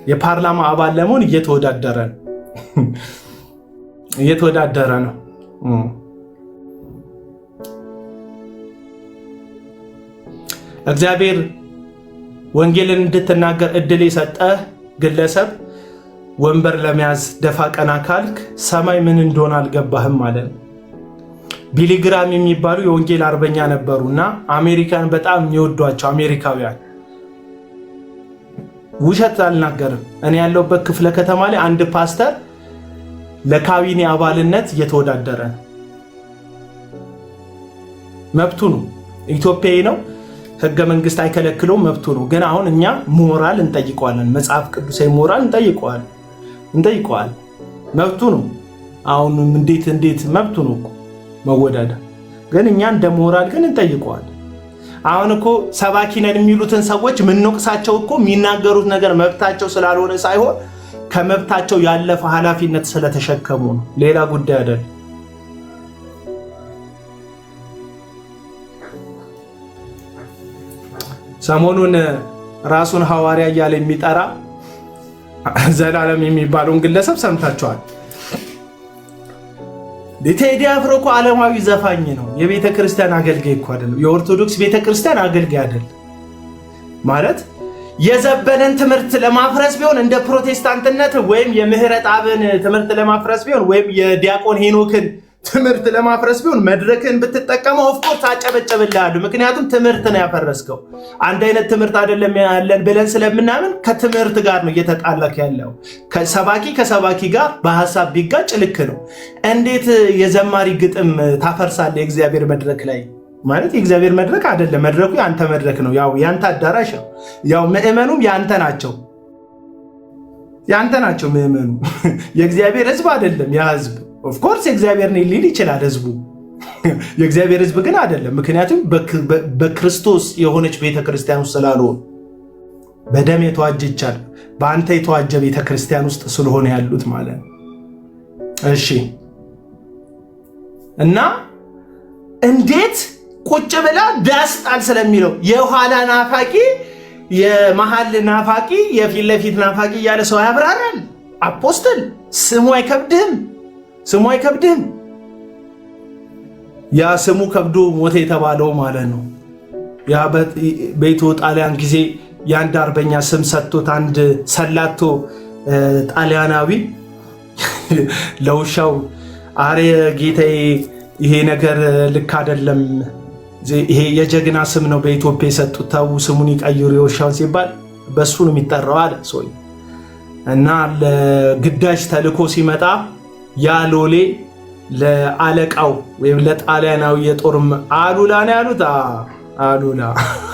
የፓርላማ አባል ለመሆን እየተወዳደረ ነው። እግዚአብሔር ወንጌልን እንድትናገር እድል የሰጠህ ግለሰብ ወንበር ለመያዝ ደፋ ቀና ካልክ ሰማይ ምን እንደሆነ አልገባህም ማለት ነው። ቢሊ ግራም የሚባሉ የወንጌል አርበኛ ነበሩና አሜሪካን በጣም የሚወዷቸው አሜሪካውያን፣ ውሸት አልናገርም። እኔ ያለሁበት ክፍለ ከተማ ላይ አንድ ፓስተር ለካቢኔ አባልነት እየተወዳደረ ነው። መብቱ ነው። ኢትዮጵያዊ ነው። ህገ መንግስት አይከለክለውም። መብቱ ነው። ግን አሁን እኛ ሞራል እንጠይቀዋለን። መጽሐፍ ቅዱሳዊ ሞራል እንጠይቀዋለን። መብቱ ነው። አሁን እንዴት መብቱ ነው እኮ መወዳደር። ግን እኛ እንደ ሞራል ግን እንጠይቀዋለን። አሁን እኮ ሰባኪ ነን የሚሉትን ሰዎች ምንወቅሳቸው እኮ የሚናገሩት ነገር መብታቸው ስላልሆነ ሳይሆን ከመብታቸው ያለፈ ኃላፊነት ስለተሸከሙ ነው። ሌላ ጉዳይ አይደለም። ሰሞኑን ራሱን ሐዋርያ እያለ የሚጠራ ዘላለም የሚባለውን ግለሰብ ሰምታችኋል። ቴዲ አፍሮ እኮ ዓለማዊ ዘፋኝ ነው። የቤተ ክርስቲያን አገልጋይ እኮ አይደለም። የኦርቶዶክስ ቤተ ክርስቲያን አገልጋይ አይደለም ማለት የዘበነን ትምህርት ለማፍረስ ቢሆን እንደ ፕሮቴስታንትነት ወይም የምህረት አብን ትምህርት ለማፍረስ ቢሆን ወይም የዲያቆን ሄኖክን ትምህርት ለማፍረስ ቢሆን መድረክን ብትጠቀመው ኦፍኮርስ አጨበጨብልሃለሁ። ምክንያቱም ትምህርት ነው ያፈረስከው። አንድ አይነት ትምህርት አይደለም ያለን ብለን ስለምናምን ከትምህርት ጋር ነው እየተጣላክ ያለው። ከሰባኪ ጋር በሐሳብ ቢጋጭ ልክ ነው። እንዴት የዘማሪ ግጥም ታፈርሳለህ? የእግዚአብሔር መድረክ ላይ ማለት የእግዚአብሔር መድረክ አይደለም። መድረኩ ያንተ መድረክ ነው። ያው ያንተ አዳራሽ ነው። ያው ምዕመኑም ያንተ ናቸው ምዕመኑ የእግዚአብሔር ህዝብ አይደለም። ያ ህዝብ ኦፍኮርስ የእግዚአብሔር ነው ሊል ይችላል ህዝቡ። የእግዚአብሔር ህዝብ ግን አይደለም። ምክንያቱም በክርስቶስ የሆነች ቤተክርስቲያን ውስጥ ስላልሆኑ በደም የተዋጀ ይቻል በአንተ የተዋጀ ቤተክርስቲያን ውስጥ ስለሆነ ያሉት ማለት ነው። እሺ እና እንዴት ቁጭ ብላ ዳስ ጣል ስለሚለው የኋላ ናፋቂ የመሃል ናፋቂ የፊት ለፊት ናፋቂ እያለ ሰው ያብራራል። አፖስትል ስሙ አይከብድህም? ያ ስሙ ከብዶ ሞተ የተባለው ማለት ነው። ያ በኢትዮ ጣሊያን ጊዜ የአንድ አርበኛ ስም ሰጥቶት አንድ ሰላቶ ጣሊያናዊ ለውሻው አሬ ጌታዬ ይሄ ነገር ልክ አይደለም፣ ይሄ የጀግና ስም ነው በኢትዮጵያ የሰጡት፣ ተው ስሙን ይቀይሩ የውሻውን ሲባል በሱ ነው የሚጠራው አለ ሰው። እና ለግዳጅ ተልኮ ሲመጣ ያ ሎሌ ለአለቃው ወይም ለጣሊያናዊ የጦር አሉላ ነው ያሉት።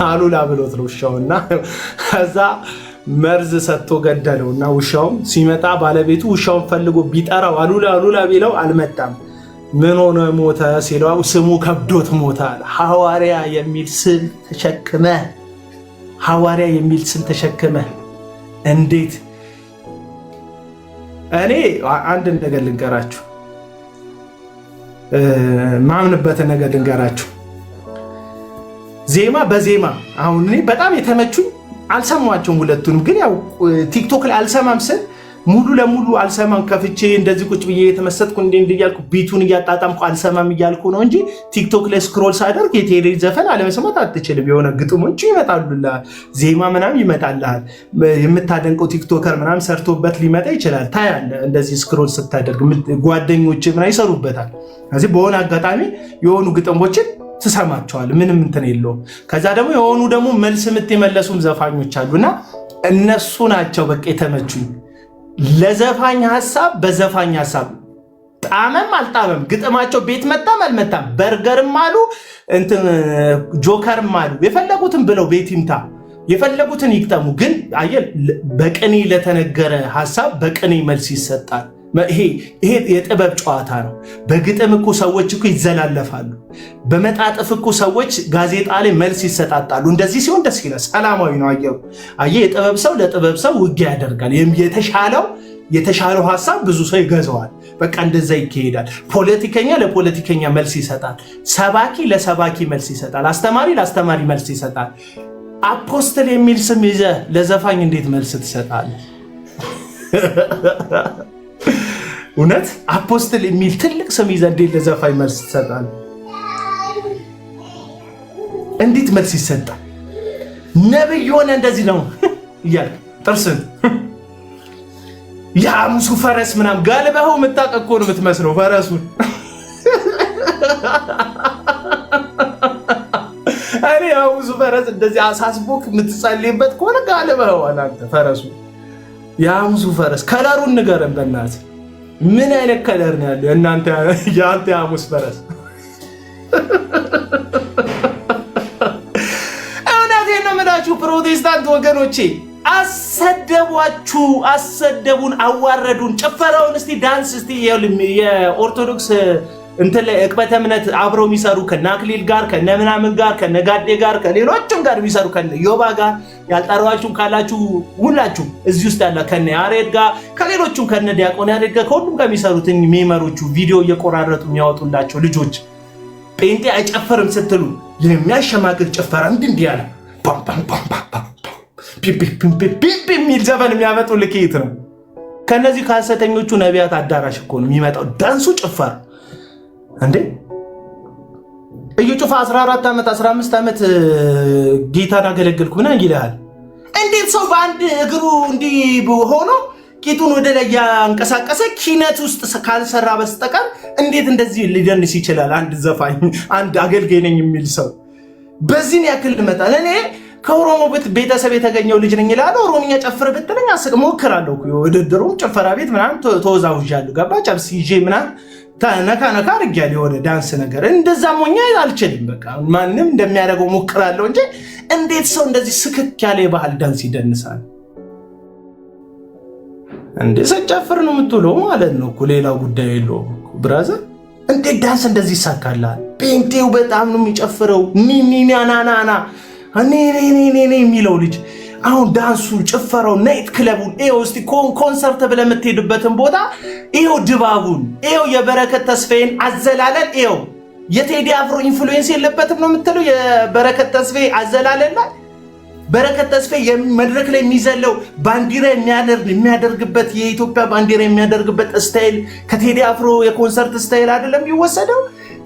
አሉላ ብሎት ነው ውሻውና ከዛ መርዝ ሰጥቶ ገደለውና ውሻውም ሲመጣ ባለቤቱ ውሻውን ፈልጎ ቢጠራው አሉላ ቢለው አልመጣም። ምን ሆነ ሞተ ሲለው ስሙ ከብዶት ሞተ አለ። ሐዋርያ የሚል ስም ተሸክመ እንዴት? እኔ አንድ ነገር ልንገራችሁ፣ ማምንበትን ነገር ልንገራችሁ። ዜማ በዜማ አሁን እኔ በጣም የተመቹኝ አልሰማቸውም ሁለቱንም፣ ግን ያው ቲክቶክ ላይ አልሰማም ስል ሙሉ ለሙሉ አልሰማም። ከፍቼ እንደዚህ ቁጭ ብዬ የተመሰጥኩ እንዴ እያልኩ ቢቱን እያጣጣምኩ አልሰማም እያልኩ ነው እንጂ ቲክቶክ ላይ ስክሮል ሳደርግ የቴሌ ዘፈን አለመስማት አትችልም። የሆነ ግጥሞች ይመጣሉልሃል፣ ዜማ ምናምን ይመጣልሃል። የምታደንቀው ቲክቶከር ምናምን ሰርቶበት ሊመጣ ይችላል። ታያለህ፣ እንደዚህ ስክሮል ስታደርግ ጓደኞች ምናምን ይሰሩበታል። ስለዚህ በሆነ አጋጣሚ የሆኑ ግጥሞችን ትሰማቸዋል፣ ምንም እንትን የለውም። ከዛ ደግሞ የሆኑ ደግሞ መልስ ምት የመለሱም ዘፋኞች አሉና እነሱ ናቸው በቃ የተመቹኝ። ለዘፋኝ ሐሳብ በዘፋኝ ሐሳብ ጣመም አልጣመም ግጥማቸው ቤት መጣም አልመጣም በርገርም አሉ እንትን ጆከርም አሉ የፈለጉትን ብለው ቤት ይምታ የፈለጉትን ይቅጠሙ። ግን አየል በቅኔ ለተነገረ ሐሳብ በቅኔ መልስ ይሰጣል። ይሄ የጥበብ ጨዋታ ነው። በግጥም እኮ ሰዎች እኮ ይዘላለፋሉ። በመጣጥፍ እኮ ሰዎች ጋዜጣ ላይ መልስ ይሰጣጣሉ። እንደዚህ ሲሆን ደስ ይላል፣ ሰላማዊ ነው አየሩ። የጥበብ ሰው ለጥበብ ሰው ውጊያ ያደርጋል። የተሻለው ሐሳብ ብዙ ሰው ይገዛዋል። በቃ እንደዛ ይካሄዳል። ፖለቲከኛ ለፖለቲከኛ መልስ ይሰጣል። ሰባኪ ለሰባኪ መልስ ይሰጣል። አስተማሪ ለአስተማሪ መልስ ይሰጣል። አፖስትል የሚል ስም ይዘህ ለዘፋኝ እንዴት መልስ ትሰጣለህ? እውነት አፖስትል የሚል ትልቅ ስም ይዘህ እንዴት ለዘፋኝ መልስ ትሰጣለህ? እንዴት መልስ ይሰጣል? ነብይ የሆነ እንደዚህ ነው እያልክ ጥርስን የሐሙሱ ፈረስ ምናምን ጋልበኸው የምታውቅ እኮ ነው የምትመስለው ፈረሱን። እኔ የሐሙሱ ፈረስ እንደዚህ አሳስቦክ የምትጸልይበት ከሆነ ጋልበኸው አንተ ፈረሱ። የሐሙሱ ፈረስ ከለሩን ንገረን በእናትህ። ምን አይነት ከለር ነው ያለው የአንተ የሐሙስ ፈረስ? እውነቴን ነው የምላችሁ ፕሮቴስታንት ወገኖቼ፣ አሰደቧችሁ፣ አሰደቡን፣ አዋረዱን። ጭፈራውን እስቲ ዳንስ እስቲ የኦርቶዶክስ እንትን ላይ ዕቅበተ እምነት አብረው የሚሰሩ ከናክሊል ጋር ከነምናምን ጋር ከነጋዴ ጋር ከሌሎችም ጋር የሚሰሩ ከዮባ ጋር ያልጠራችሁም ካላችሁ ሁላችሁ እዚህ ውስጥ ያለ ከነ ያሬድ ጋር ከሌሎችም ከነ ዲያቆን ያሬድ ጋር ከሁሉም ጋር የሚሰሩት የሚመሮቹ ቪዲዮ እየቆራረጡ የሚያወጡላቸው ልጆች ጴንጤ አይጨፍርም ስትሉ የሚያሸማግል ጭፈራ እንዲህ ያለ ፒፒ የሚል ዘፈን የሚያመጡ ልኬት ነው። ከነዚህ ከሐሰተኞቹ ነቢያት አዳራሽ እኮ ነው የሚመጣው ዳንሱ ጭፈራ። እንዴ እዩ ጩፋ 14 ዓመት 15 ዓመት ጌታን አገለገልኩ ምናምን ይልሃል። እንዴት ሰው በአንድ እግሩ እንዲህ ሆኖ ቂጡን ወደ ላይ ያንቀሳቀሰ ኪነት ውስጥ ካልሰራ በስተቀር እንዴት እንደዚህ ሊደንስ ይችላል? አንድ ዘፋኝ አንድ አገልጋይ ነኝ የሚል ሰው በዚህን ያክል ይመጣል። እኔ ከኦሮሞ ቤተሰብ የተገኘው ልጅ ነኝ ይላል። ኦሮምኛ ጨፍር ብትለኝ ሞክራለሁ። ውድድሩ ጭፈራ ቤት ምናምን ተወዛውዣለሁ። ገባ ጨብስ ይዤ ምናምን ነካ አድርጊያለሁ የሆነ ዳንስ ነገር። እንደዛ ሞኛ አልችልም። በቃ ማንም እንደሚያደርገው ሞክራለሁ እንጂ እንዴት ሰው እንደዚህ ስክክ ያለ የባህል ዳንስ ይደንሳል? እንዴ ሰጨፍር ነው የምትውለው ማለት ነው እኮ ሌላው ጉዳይ የለውም ብራዘር። እንዴት ዳንስ እንደዚህ ይሳካላል? ጴንጤው በጣም ነው የሚጨፍረው። ኒኒናናና እኔ የሚለው ልጅ አሁን ዳንሱን ጭፈራው ናይት ክለቡን ይኸው እስቲ ኮንሰርት ብለህ የምትሄድበትን ቦታ ይኸው ድባቡን ይኸው የበረከት ተስፋዬን አዘላለል ይኸው የቴዲ አፍሮ ኢንፍሉዌንስ የለበትም ነው የምትለው? የበረከት ተስፋዬ አዘላለል ላይ በረከት ተስፋዬ መድረክ ላይ የሚዘለው ባንዲራ የሚያደርግበት የኢትዮጵያ ባንዲራ የሚያደርግበት ስታይል ከቴዲ አፍሮ የኮንሰርት ስታይል አይደለም የሚወሰደው?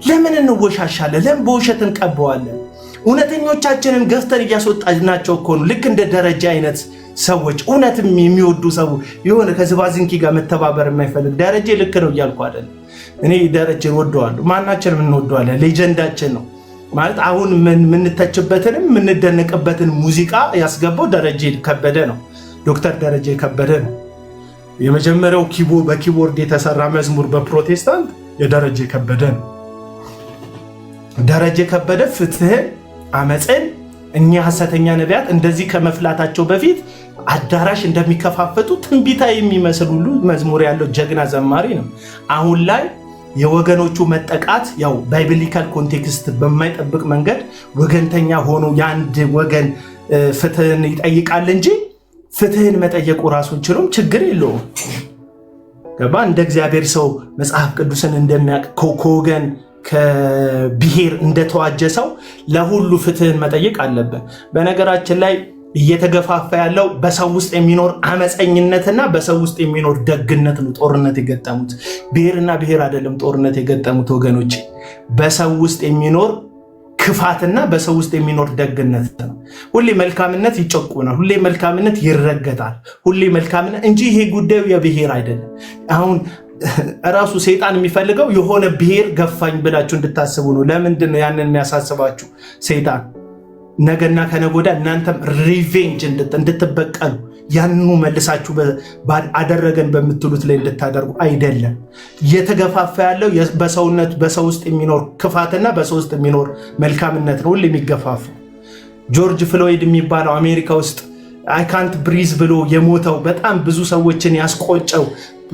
ለምን እንወሻሻለን? ለምን በውሸት እንቀበዋለን? እውነተኞቻችንን ገፍተን እያስወጣናቸው እኮ ነው። ልክ እንደ ደረጃ አይነት ሰዎች እውነትም የሚወዱ ሰው የሆነ ከዝባዝንኪ ጋር መተባበር የማይፈልግ ደረጃ ልክ ነው እያልኩ አይደለም። እኔ ደረጃን ወደዋለሁ። ማናችንም እንወደዋለን። ሌጀንዳችን ነው ማለት አሁን የምንተችበትንም የምንደነቅበትን ሙዚቃ ያስገባው ደረጀ ከበደ ነው። ዶክተር ደረጀ ከበደ ነው። የመጀመሪያው በኪቦርድ የተሰራ መዝሙር በፕሮቴስታንት የደረጀ ከበደ ነው። ደረጀ ከበደ ፍትህን አመፅን እኛ ሐሰተኛ ነቢያት እንደዚህ ከመፍላታቸው በፊት አዳራሽ እንደሚከፋፈቱ ትንቢታዊ የሚመስል ሁሉ መዝሙር ያለው ጀግና ዘማሪ ነው። አሁን ላይ የወገኖቹ መጠቃት ያው ባይብሊካል ኮንቴክስት በማይጠብቅ መንገድ ወገንተኛ ሆኖ የአንድ ወገን ፍትህን ይጠይቃል እንጂ ፍትህን መጠየቁ ራሱን ችሎም ችግር የለውም። ገባ? እንደ እግዚአብሔር ሰው መጽሐፍ ቅዱስን እንደሚያውቅ ከወገን ከብሔር እንደተዋጀ ሰው ለሁሉ ፍትህን መጠየቅ አለበት። በነገራችን ላይ እየተገፋፋ ያለው በሰው ውስጥ የሚኖር አመፀኝነትና በሰው ውስጥ የሚኖር ደግነት ነው። ጦርነት የገጠሙት ብሔርና ብሔር አይደለም። ጦርነት የገጠሙት ወገኖች በሰው ውስጥ የሚኖር ክፋትና በሰው ውስጥ የሚኖር ደግነት ነው። ሁሌ መልካምነት ይጨቁናል፣ ሁሌ መልካምነት ይረገጣል፣ ሁሌ መልካምነት እንጂ ይሄ ጉዳዩ የብሔር አይደለም። አሁን ራሱ ሰይጣን የሚፈልገው የሆነ ብሔር ገፋኝ ብላችሁ እንድታስቡ ነው። ለምንድን ነው ያንን የሚያሳስባችሁ? ሰይጣን ነገና ከነጎዳ እናንተም ሪቬንጅ እንድትበቀሉ ያንኑ መልሳችሁ አደረገን በምትሉት ላይ እንድታደርጉ አይደለም። እየተገፋፋ ያለው በሰው ውስጥ የሚኖር ክፋትና በሰው ውስጥ የሚኖር መልካምነት ነው ሁሉ የሚገፋፋ። ጆርጅ ፍሎይድ የሚባለው አሜሪካ ውስጥ አይ ካንት ብሪዝ ብሎ የሞተው በጣም ብዙ ሰዎችን ያስቆጨው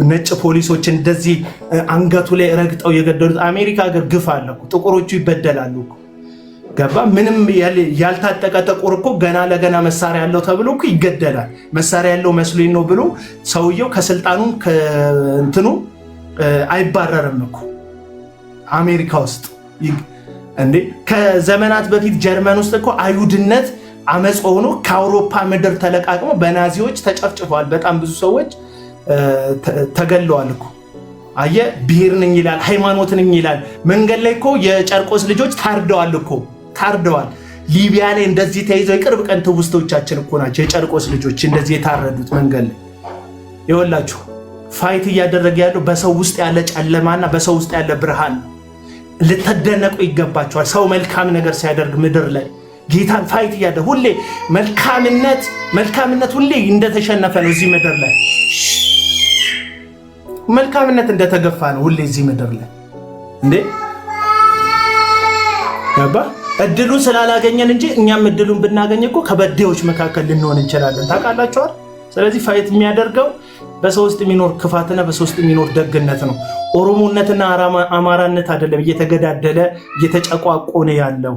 ነጭ ፖሊሶች እንደዚህ አንገቱ ላይ ረግጠው የገደሉት አሜሪካ ሀገር ግፍ አለ። ጥቁሮቹ ይበደላሉ። ገባ? ምንም ያልታጠቀ ጥቁር እኮ ገና ለገና መሳሪያ ያለው ተብሎ እኮ ይገደላል። መሳሪያ ያለው መስሎኝ ነው ብሎ ሰውየው ከስልጣኑ ከእንትኑ አይባረርም እኮ አሜሪካ ውስጥ እንዴ። ከዘመናት በፊት ጀርመን ውስጥ እኮ አይሁድነት አመፅ ሆኖ ከአውሮፓ ምድር ተለቃቅሞ በናዚዎች ተጨፍጭፈዋል። በጣም ብዙ ሰዎች ተገለዋል እኮ። አየ ብሔር ነኝ ይላል፣ ሃይማኖት ነኝ ይላል። መንገድ ላይ እኮ የጨርቆስ ልጆች ታርደዋል እኮ ታርደዋል። ሊቢያ ላይ እንደዚህ ተይዘው የቅርብ ቀን ትውስቶቻችን እኮ ናቸው የጨርቆስ ልጆች እንደዚህ የታረዱት መንገድ ላይ። ይኸውላችሁ ፋይት እያደረገ ያለው በሰው ውስጥ ያለ ጨለማና በሰው ውስጥ ያለ ብርሃን ነው። ልትደነቁ ይገባቸዋል። ሰው መልካም ነገር ሲያደርግ ምድር ላይ ጌታን ፋይት እያደረገ ሁሌ መልካምነት ሁሌ እንደተሸነፈ ነው እዚህ ምድር ላይ። መልካምነት እንደተገፋ ነው ሁሌ እዚህ ምድር ላይ እንዴ። ያባ እድሉን ስላላገኘን እንጂ እኛም እድሉን ብናገኝ እኮ ከበዴዎች መካከል ልንሆን እንችላለን። ታውቃላችኋል። ስለዚህ ፋይት የሚያደርገው በሰው ውስጥ የሚኖር ክፋትና በሰው ውስጥ የሚኖር ደግነት ነው። ኦሮሞነትና አማራነት አይደለም እየተገዳደለ እየተጨቋቆነ ያለው።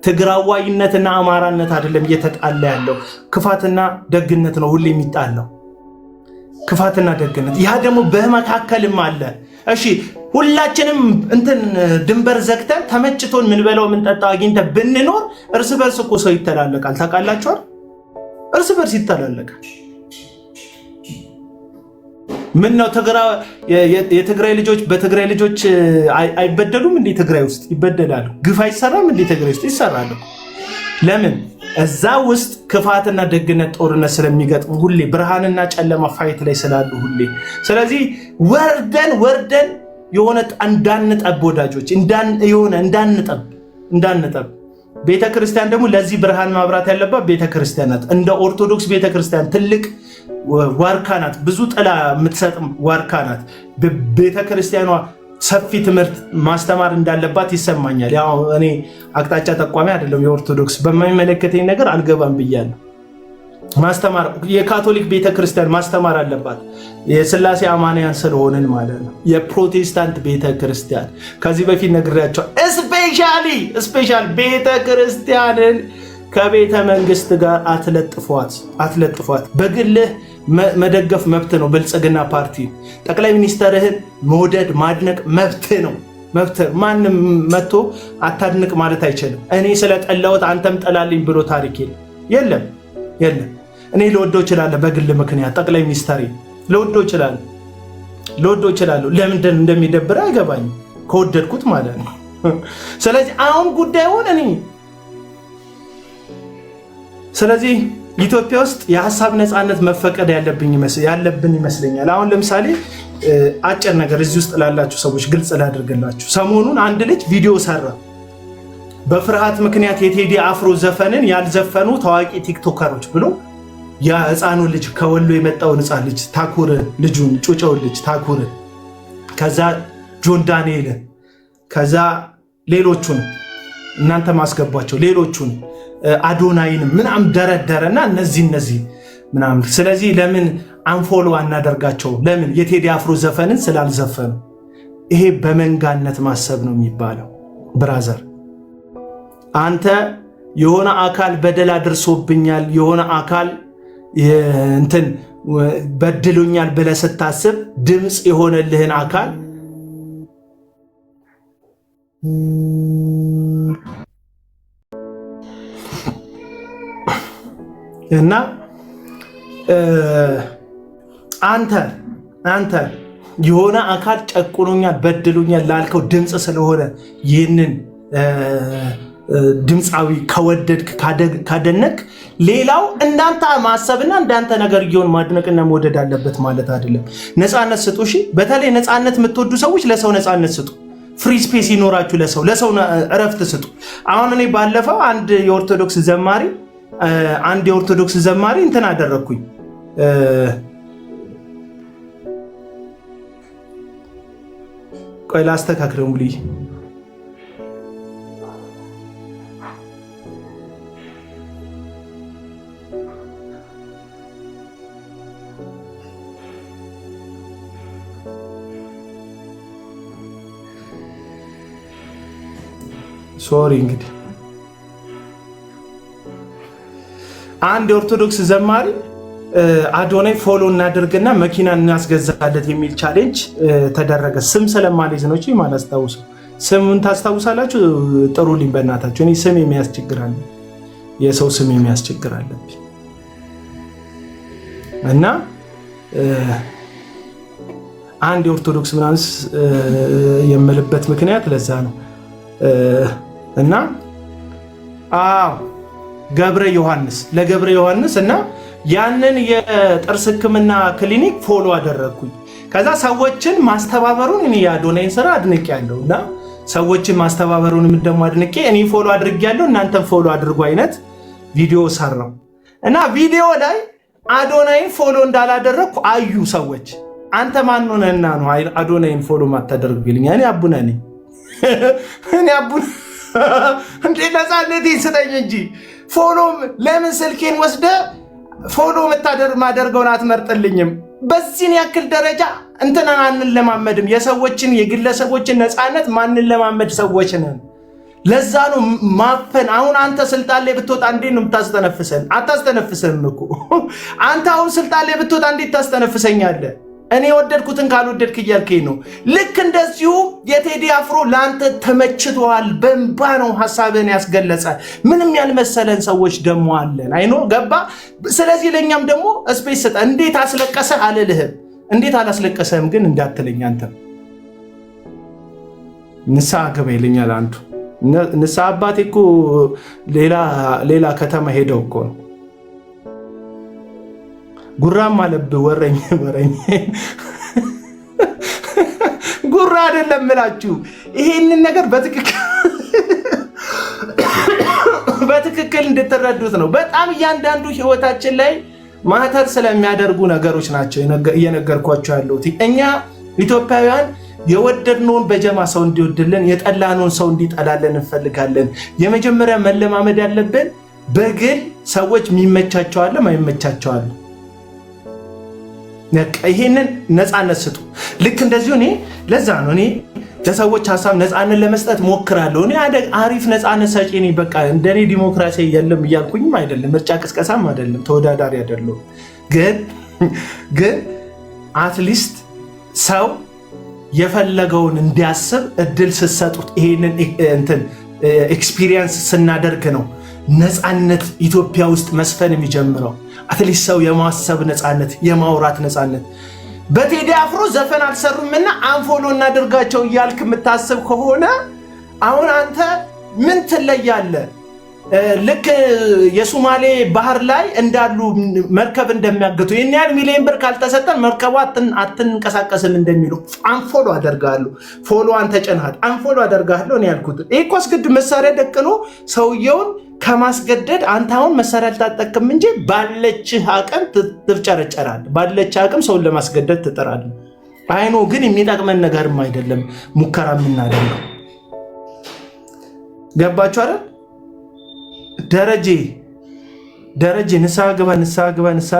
ትግራዋይነትና አማራነት አይደለም እየተጣላ ያለው። ክፋትና ደግነት ነው ሁሌ የሚጣለው። ክፋትና ደግነት ያ ደግሞ በመካከልም አለ። እሺ ሁላችንም እንትን ድንበር ዘግተን ተመጭቶን ምን በለው ምን ጠጣው አግኝተን ብንኖር እርስ በርስ እኮ ሰው ይተላለቃል። ታውቃላችኋል። እርስ በርስ ይተላለቃል። ምን ነው የትግራይ ልጆች በትግራይ ልጆች አይበደሉም እንዴ? ትግራይ ውስጥ ይበደላሉ። ግፍ አይሰራም እንዴ? ትግራይ ውስጥ ይሰራል። ለምን? እዛ ውስጥ ክፋትና ደግነት ጦርነት ስለሚገጥሙ ሁሌ ብርሃንና ጨለማ ፋይት ላይ ስላሉ ሁሌ። ስለዚህ ወርደን የሆነ እንዳንጠብ ወዳጆች እንዳንጠብ ቤተክርስቲያን ደግሞ ለዚህ ብርሃን ማብራት ያለባት ቤተክርስቲያን ናት። እንደ ኦርቶዶክስ ቤተክርስቲያን ትልቅ ዋርካ ናት። ብዙ ጥላ የምትሰጥ ዋርካ ናት። ቤተክርስቲያኗ ሰፊ ትምህርት ማስተማር እንዳለባት ይሰማኛል። ያው እኔ አቅጣጫ ጠቋሚ አይደለም። የኦርቶዶክስ በማይመለከተኝ ነገር አልገባም ብያለሁ። ማስተማር የካቶሊክ ቤተክርስቲያን ማስተማር አለባት። የሥላሴ አማንያን ስለሆንን ማለት ነው። የፕሮቴስታንት ቤተክርስቲያን ከዚህ በፊት ነግሬያቸው ስፔሻሊ ቤተክርስቲያንን ከቤተ መንግስት ጋር አትለጥፏት። በግልህ መደገፍ መብት ነው። ብልጽግና ፓርቲ ጠቅላይ ሚኒስተርህን መውደድ ማድነቅ መብት ነው። ማንም መጥቶ አታድንቅ ማለት አይችልም። እኔ ስለጠላሁት አንተም ጠላልኝ ብሎ ታሪክ የለም። እኔ ልወደው እችላለሁ። በግል ምክንያት ጠቅላይ ሚኒስተር ልወደው እችላለሁ። ለምንድን እንደሚደብር አይገባኝም። ከወደድኩት ማለት ነው። ስለዚህ አሁን ጉዳዩን ስለዚህ ኢትዮጵያ ውስጥ የሀሳብ ነፃነት መፈቀድ ያለብን ይመስለኛል። አሁን ለምሳሌ አጭር ነገር እዚህ ውስጥ ላላችሁ ሰዎች ግልጽ ላድርግላችሁ። ሰሞኑን አንድ ልጅ ቪዲዮ ሰራ። በፍርሃት ምክንያት የቴዲ አፍሮ ዘፈንን ያልዘፈኑ ታዋቂ ቲክቶከሮች ብሎ ያ ህፃኑ ልጅ ከወሎ የመጣውን ህፃን ልጅ ታኩር ልጁን ጩጨውን ልጅ ታኩር ከዛ ጆን ዳንኤል ከዛ ሌሎቹን እናንተ ማስገቧቸው ሌሎቹን አዶናይንም ምናም ደረደረና እነዚህ ምናም። ስለዚህ ለምን አንፎሎ አናደርጋቸው? ለምን የቴዲ አፍሮ ዘፈንን ስላልዘፈኑ? ይሄ በመንጋነት ማሰብ ነው የሚባለው። ብራዘር አንተ የሆነ አካል በደል አድርሶብኛል የሆነ አካል እንትን በድሎኛል ብለህ ስታስብ ድምፅ የሆነልህን አካል እና አንተ የሆነ አካል ጨቁኖኛል በድሎኛል ላልከው ድምፅ ስለሆነ ይህንን ድምፃዊ ከወደድክ ካደነቅ ሌላው እንዳንተ ማሰብና እንዳንተ ነገር ይሁን ማድነቅና መወደድ አለበት ማለት አይደለም። ነፃነት ስጡ። እሺ፣ በተለይ ነፃነት የምትወዱ ሰዎች ለሰው ነፃነት ስጡ። ፍሪ ስፔስ ይኖራችሁ። ለሰው እረፍት ስጡ። አሁን እኔ ባለፈው አንድ የኦርቶዶክስ ዘማሪ እንትን አደረኩኝ። ቆይ ላስተካክለው ሙሉ ሶሪ እንግዲህ አንድ የኦርቶዶክስ ዘማሪ አዶናይ ፎሎ እናደርግና መኪና እናስገዛለት የሚል ቻሌንጅ ተደረገ። ስም ስለማለዝ ነው እንጂ ማላስታውሰው። ስሙን ታስታውሳላችሁ? ጥሩልኝ በእናታችሁ። እኔ ስም የሚያስቸግራል፣ የሰው ስም የሚያስቸግራል እና አንድ የኦርቶዶክስ ምናምን የምልበት ምክንያት ለዛ ነው። እና ለገብረ ዮሐንስ እና ያንን የጥርስ ሕክምና ክሊኒክ ፎሎ አደረግኩኝ። ከዛ ሰዎችን ማስተባበሩን እኔ የአዶናይን ስራ አድንቄያለሁ እና ሰዎችን ማስተባበሩን ደግሞ አድንቄ እኔ ፎሎ አድርጌያለሁ እናንተም ፎሎ አድርጉ አይነት ቪዲዮ ሰራው እና ቪዲዮ ላይ አዶናይን ፎሎ እንዳላደረግኩ አዩ ሰዎች። አንተ ማን ሆነህና ነው አዶናይን ፎሎ ማታደርጉልኝ? እኔ አቡነ ነኝ። እኔ አቡነ እንዴ ነፃነቴን ስጠኝ እንጂ ፎሎም ለምን ስልኬን ወስደ ፎሎ ማደርገውን አትመርጥልኝም? በዚህን ያክል ደረጃ እንትናን አንለማመድም። የግለሰቦችን ነፃነት ማንለማመድ ሰዎች ነን። ለዛ ነው ማፈን። አሁን አንተ ስልጣን ላይ ብትወጣ እንዴት ነው የምታስተነፍሰን? አታስተነፍሰንም እኮ አንተ አሁን ስልጣን ላይ ብትወጣ እንዴት ታስተነፍሰኛለህ? እኔ ወደድኩትን ካልወደድክ እያልከኝ ነው። ልክ እንደዚሁ የቴዲ አፍሮ ለአንተ ተመችቷል፣ በእንባ ነው ሐሳብህን ያስገለጸ። ምንም ያልመሰለን ሰዎች ደግሞ አለን። አይኖ ገባ። ስለዚህ ለኛም ደግሞ ስፔስ ሰጠ። እንዴት አስለቀሰ አልልህም፣ እንዴት አላስለቀሰህም ግን እንዳትለኝ። አንተ ንስሐ ገባ ይለኛል አንዱ። ንስሐ አባቴ እኮ ሌላ ከተማ ሄደው እኮ ነው። ጉራም አለብህ ወረኝ ጉራ አይደለም እላችሁ። ይሄንን ነገር በትክክል እንድትረዱት ነው። በጣም እያንዳንዱ ህይወታችን ላይ ማተር ስለሚያደርጉ ነገሮች ናቸው እየነገርኳቸው ያለሁት። እኛ ኢትዮጵያውያን የወደድነውን በጀማ ሰው እንዲወድልን፣ የጠላነውን ሰው እንዲጠላልን እንፈልጋለን። የመጀመሪያ መለማመድ ያለብን በግል ሰዎች የሚመቻቸዋል ማይመቻቸዋል። ይሄንን ነፃነት ስጡ። ልክ እንደዚሁ እኔ ለዛ ነው እኔ ለሰዎች ሐሳብ ነፃነት ለመስጠት ሞክራለሁ። እኔ አሪፍ ነፃነት ሰጪ ነኝ። በቃ እንደኔ ዲሞክራሲ የለም እያልኩኝም አይደለም፣ ምርጫ ቅስቀሳም አይደለም፣ ተወዳዳሪ አይደለም። ግን አትሊስት ሰው የፈለገውን እንዲያስብ እድል ስትሰጡት ይሄንን እንትን ኤክስፒሪየንስ ስናደርግ ነው ነፃነት ኢትዮጵያ ውስጥ መስፈን የሚጀምረው። አትሊስት ሰው የማሰብ ነፃነት፣ የማውራት ነፃነት። በቴዲ አፍሮ ዘፈን አልሰሩምና አንፎሎ እናደርጋቸው እያልክ የምታስብ ከሆነ አሁን አንተ ምን ትለያለህ? ልክ የሶማሌ ባህር ላይ እንዳሉ መርከብ እንደሚያገቱ ይህን ያህል ሚሊዮን ብር ካልተሰጠን መርከቧ አትንቀሳቀስም እንደሚሉ አንፎሎ አደርጋለሁ። ፎሎ አንተ ጨናት አንፎሎ አደርጋለሁ ነው ያልኩት። ይሄ እኮ አስገድ መሳሪያ ደቅኖ ሰውየውን ከማስገደድ አንተ አሁን መሳሪያ አልታጠቅም እንጂ ባለችህ አቅም ትፍጨረጨራለህ። ባለችህ አቅም ሰውን ለማስገደድ ትጥራለህ። አይኖ ግን የሚጠቅመን ነገርም አይደለም ሙከራ የምናደርገው። ገባችሁ አይደል? ደረጀ ንስሐ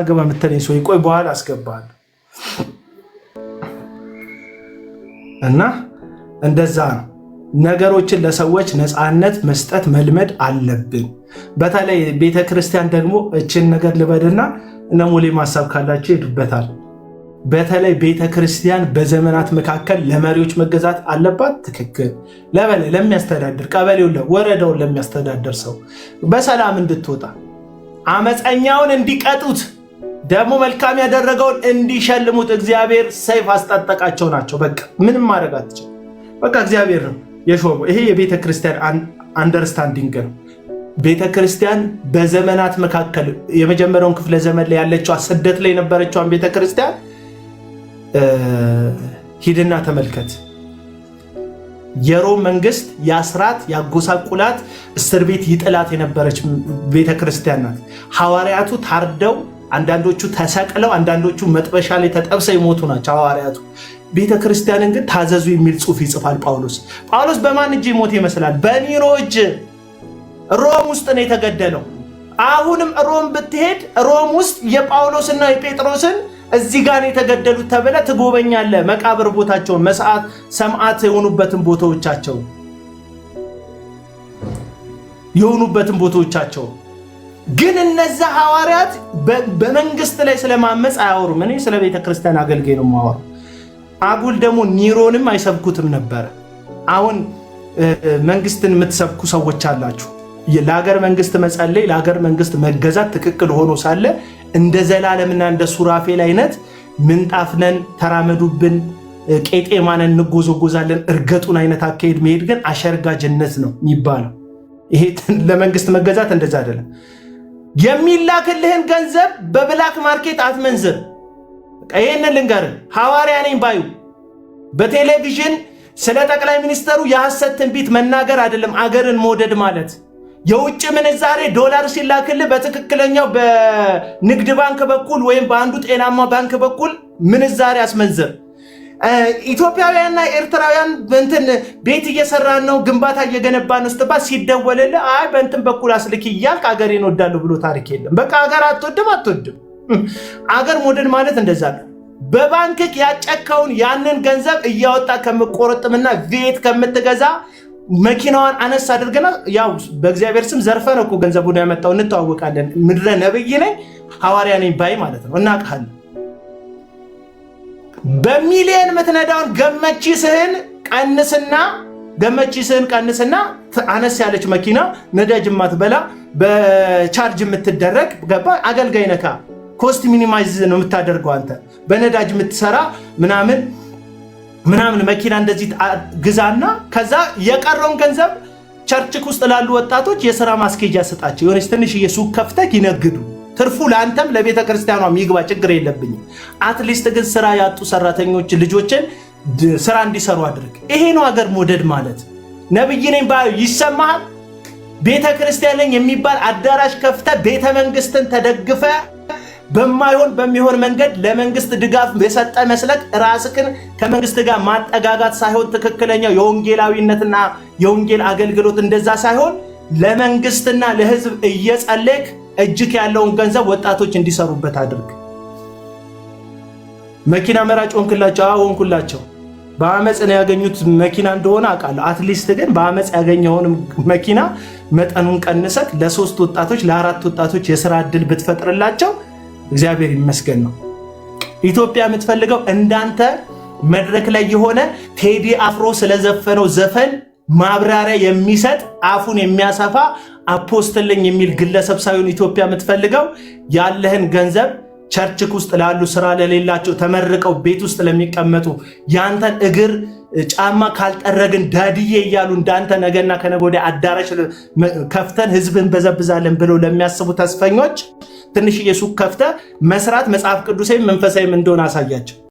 ግባ የምትለኝ ሰው ቆይ በኋላ አስገባለሁ። እና እንደዛ ነው ነገሮችን ለሰዎች ነፃነት መስጠት መልመድ አለብን። በተለይ ቤተክርስቲያን ደግሞ እችን ነገር ልበድና እነ ሙሌ ማሳብ ካላቸው ይሄዱበታል። በተለይ ቤተክርስቲያን በዘመናት መካከል ለመሪዎች መገዛት አለባት። ትክክል። ለሚያስተዳድር ቀበሌውን ወረዳውን ለሚያስተዳድር ሰው በሰላም እንድትወጣ አመፀኛውን እንዲቀጡት ደግሞ መልካም ያደረገውን እንዲሸልሙት እግዚአብሔር ሰይፍ አስታጠቃቸው ናቸው። በቃ ምንም ማድረግ አትችልም። በቃ እግዚአብሔር ነው የሾመው። ይሄ የቤተክርስቲያን አንደርስታንዲንግ ነው። ቤተክርስቲያን በዘመናት መካከል የመጀመሪያውን ክፍለ ዘመን ላይ ያለችው ስደት ላይ የነበረችውን ቤተክርስቲያን ሂድና ተመልከት። የሮም መንግስት ያስራት ያጎሳቁላት እስር ቤት ይጥላት የነበረች ቤተክርስቲያን ናት። ሐዋርያቱ ታርደው አንዳንዶቹ ተሰቅለው አንዳንዶቹ መጥበሻ ላይ ተጠብሰው ይሞቱ ናቸው ሐዋርያቱ። ቤተክርስቲያንን ግን ታዘዙ የሚል ጽሑፍ ይጽፋል ጳውሎስ። ጳውሎስ በማን እጅ ይሞት ይመስላል? በኒሮ እጅ ሮም ውስጥ ነው የተገደለው። አሁንም ሮም ብትሄድ ሮም ውስጥ የጳውሎስና የጴጥሮስን እዚህ ጋር የተገደሉት ተብለ ትጎበኛለህ። መቃብር ቦታቸውን መስዓት ሰማዕት የሆኑበትን ቦታዎቻቸው ግን እነዛ ሐዋርያት በመንግስት ላይ ስለማመጽ አያወሩም። እኔ ስለ ቤተ ክርስቲያን አገልጋይ ነው የማወራው። አጉል ደግሞ ኒሮንም አይሰብኩትም ነበር። አሁን መንግስትን የምትሰብኩ ሰዎች አላችሁ። ለሀገር መንግስት መጸለይ ለሀገር መንግስት መገዛት ትክክል ሆኖ ሳለ እንደ ዘላለምና እንደ ሱራፌል አይነት ምንጣፍነን ተራመዱብን ቄጤማነን እንጎዘጎዛለን እርገጡን አይነት አካሄድ መሄድ ግን አሸርጋጅነት ነው የሚባለው። ይሄ ለመንግስት መገዛት እንደዛ አይደለም። የሚላክልህን ገንዘብ በብላክ ማርኬት አትመንዝር። ይሄንን ልንገርህ፣ ሐዋርያ ነኝ ባዩ በቴሌቪዥን ስለ ጠቅላይ ሚኒስተሩ የሐሰት ትንቢት መናገር አይደለም አገርን መውደድ ማለት። የውጭ ምንዛሬ ዶላር ሲላክልህ በትክክለኛው በንግድ ባንክ በኩል ወይም በአንዱ ጤናማ ባንክ በኩል ምንዛሬ አስመንዝር። ኢትዮጵያውያንና ኤርትራውያን በእንትን ቤት እየሰራን ነው ግንባታ እየገነባን ነው ስትባል ሲደወልልህ አይ በእንትን በኩል አስልኪ እያልክ አገሬን እወዳለሁ ብሎ ታሪክ የለም። በቃ አገር አትወድም። አገር መውደድ ማለት እንደዛ ነው። በባንክክ ያጨከውን ያንን ገንዘብ እያወጣ ከምቆረጥምና ቤት ከምትገዛ መኪናዋን አነስ አድርገና ያው በእግዚአብሔር ስም ዘርፈን እኮ ገንዘቡን ያመጣው እንተዋወቃለን። ምድረ ነብይ ነኝ ሐዋርያ ነኝ ባይ ማለት ነው። እናውቃለን። በሚሊየን ምትነዳውን ገመቺስህን ቀንስና አነስ ያለች መኪና ነዳጅ ማትበላ በቻርጅ የምትደረግ ገባ አገልጋይ ነካ ኮስት ሚኒማይዝ ነው የምታደርገው አንተ በነዳጅ የምትሰራ ምናምን መኪና እንደዚህ ግዛና ከዛ የቀረውን ገንዘብ ቸርችክ ውስጥ ላሉ ወጣቶች የሥራ ማስኬጃ ሰጣቸው። የሆነች ትንሽ የሱቅ ከፍተህ ይነግዱ። ትርፉ ለአንተም ለቤተ ክርስቲያኗም ይግባ፣ ችግር የለብኝም። አትሊስት ግን ስራ ያጡ ሰራተኞች ልጆችን ስራ እንዲሰሩ አድርግ። ይሄ ነው ሀገር መውደድ ማለት። ነብይ ነኝ ባዩ ይሰማሃል። ቤተ ክርስቲያን ነኝ የሚባል አዳራሽ ከፍተህ ቤተ መንግስትን ተደግፈ በሚሆን መንገድ ለመንግስት ድጋፍ የሰጠ መስለክ ራስክን ከመንግስት ጋር ማጠጋጋት ሳይሆን ትክክለኛው የወንጌላዊነትና የወንጌል አገልግሎት እንደዛ ሳይሆን ለመንግስትና ለህዝብ እየጸለይክ እጅክ ያለውን ገንዘብ ወጣቶች እንዲሰሩበት አድርግ። መኪና መራጭ ሆንኩላቸው። በአመጽ ነው ያገኙት መኪና እንደሆነ አውቃለሁ። አትሊስት ግን በአመጽ ያገኘውን መኪና መጠኑን ቀንሰክ ለ3 ወጣቶች ለ4 ወጣቶች የሥራ ዕድል ብትፈጥርላቸው እግዚአብሔር ይመስገን ነው። ኢትዮጵያ የምትፈልገው እንዳንተ መድረክ ላይ የሆነ ቴዲ አፍሮ ስለዘፈነው ዘፈን ማብራሪያ የሚሰጥ አፉን የሚያሰፋ አፖስትልኝ የሚል ግለሰብ ሳይሆን ኢትዮጵያ የምትፈልገው ያለህን ገንዘብ ቸርችክ ውስጥ ላሉ ስራ ለሌላቸው ተመርቀው ቤት ውስጥ ለሚቀመጡ ያንተን እግር ጫማ ካልጠረግን ዳድዬ እያሉ እንዳንተ ነገና ከነገ ወዲያ አዳራሽ ከፍተን ህዝብን በዘብዛለን ብለው ለሚያስቡ ተስፈኞች ትንሽዬ ሱቅ ከፍተህ መስራት መጽሐፍ ቅዱሳዊ መንፈሳዊም እንደሆነ አሳያቸው።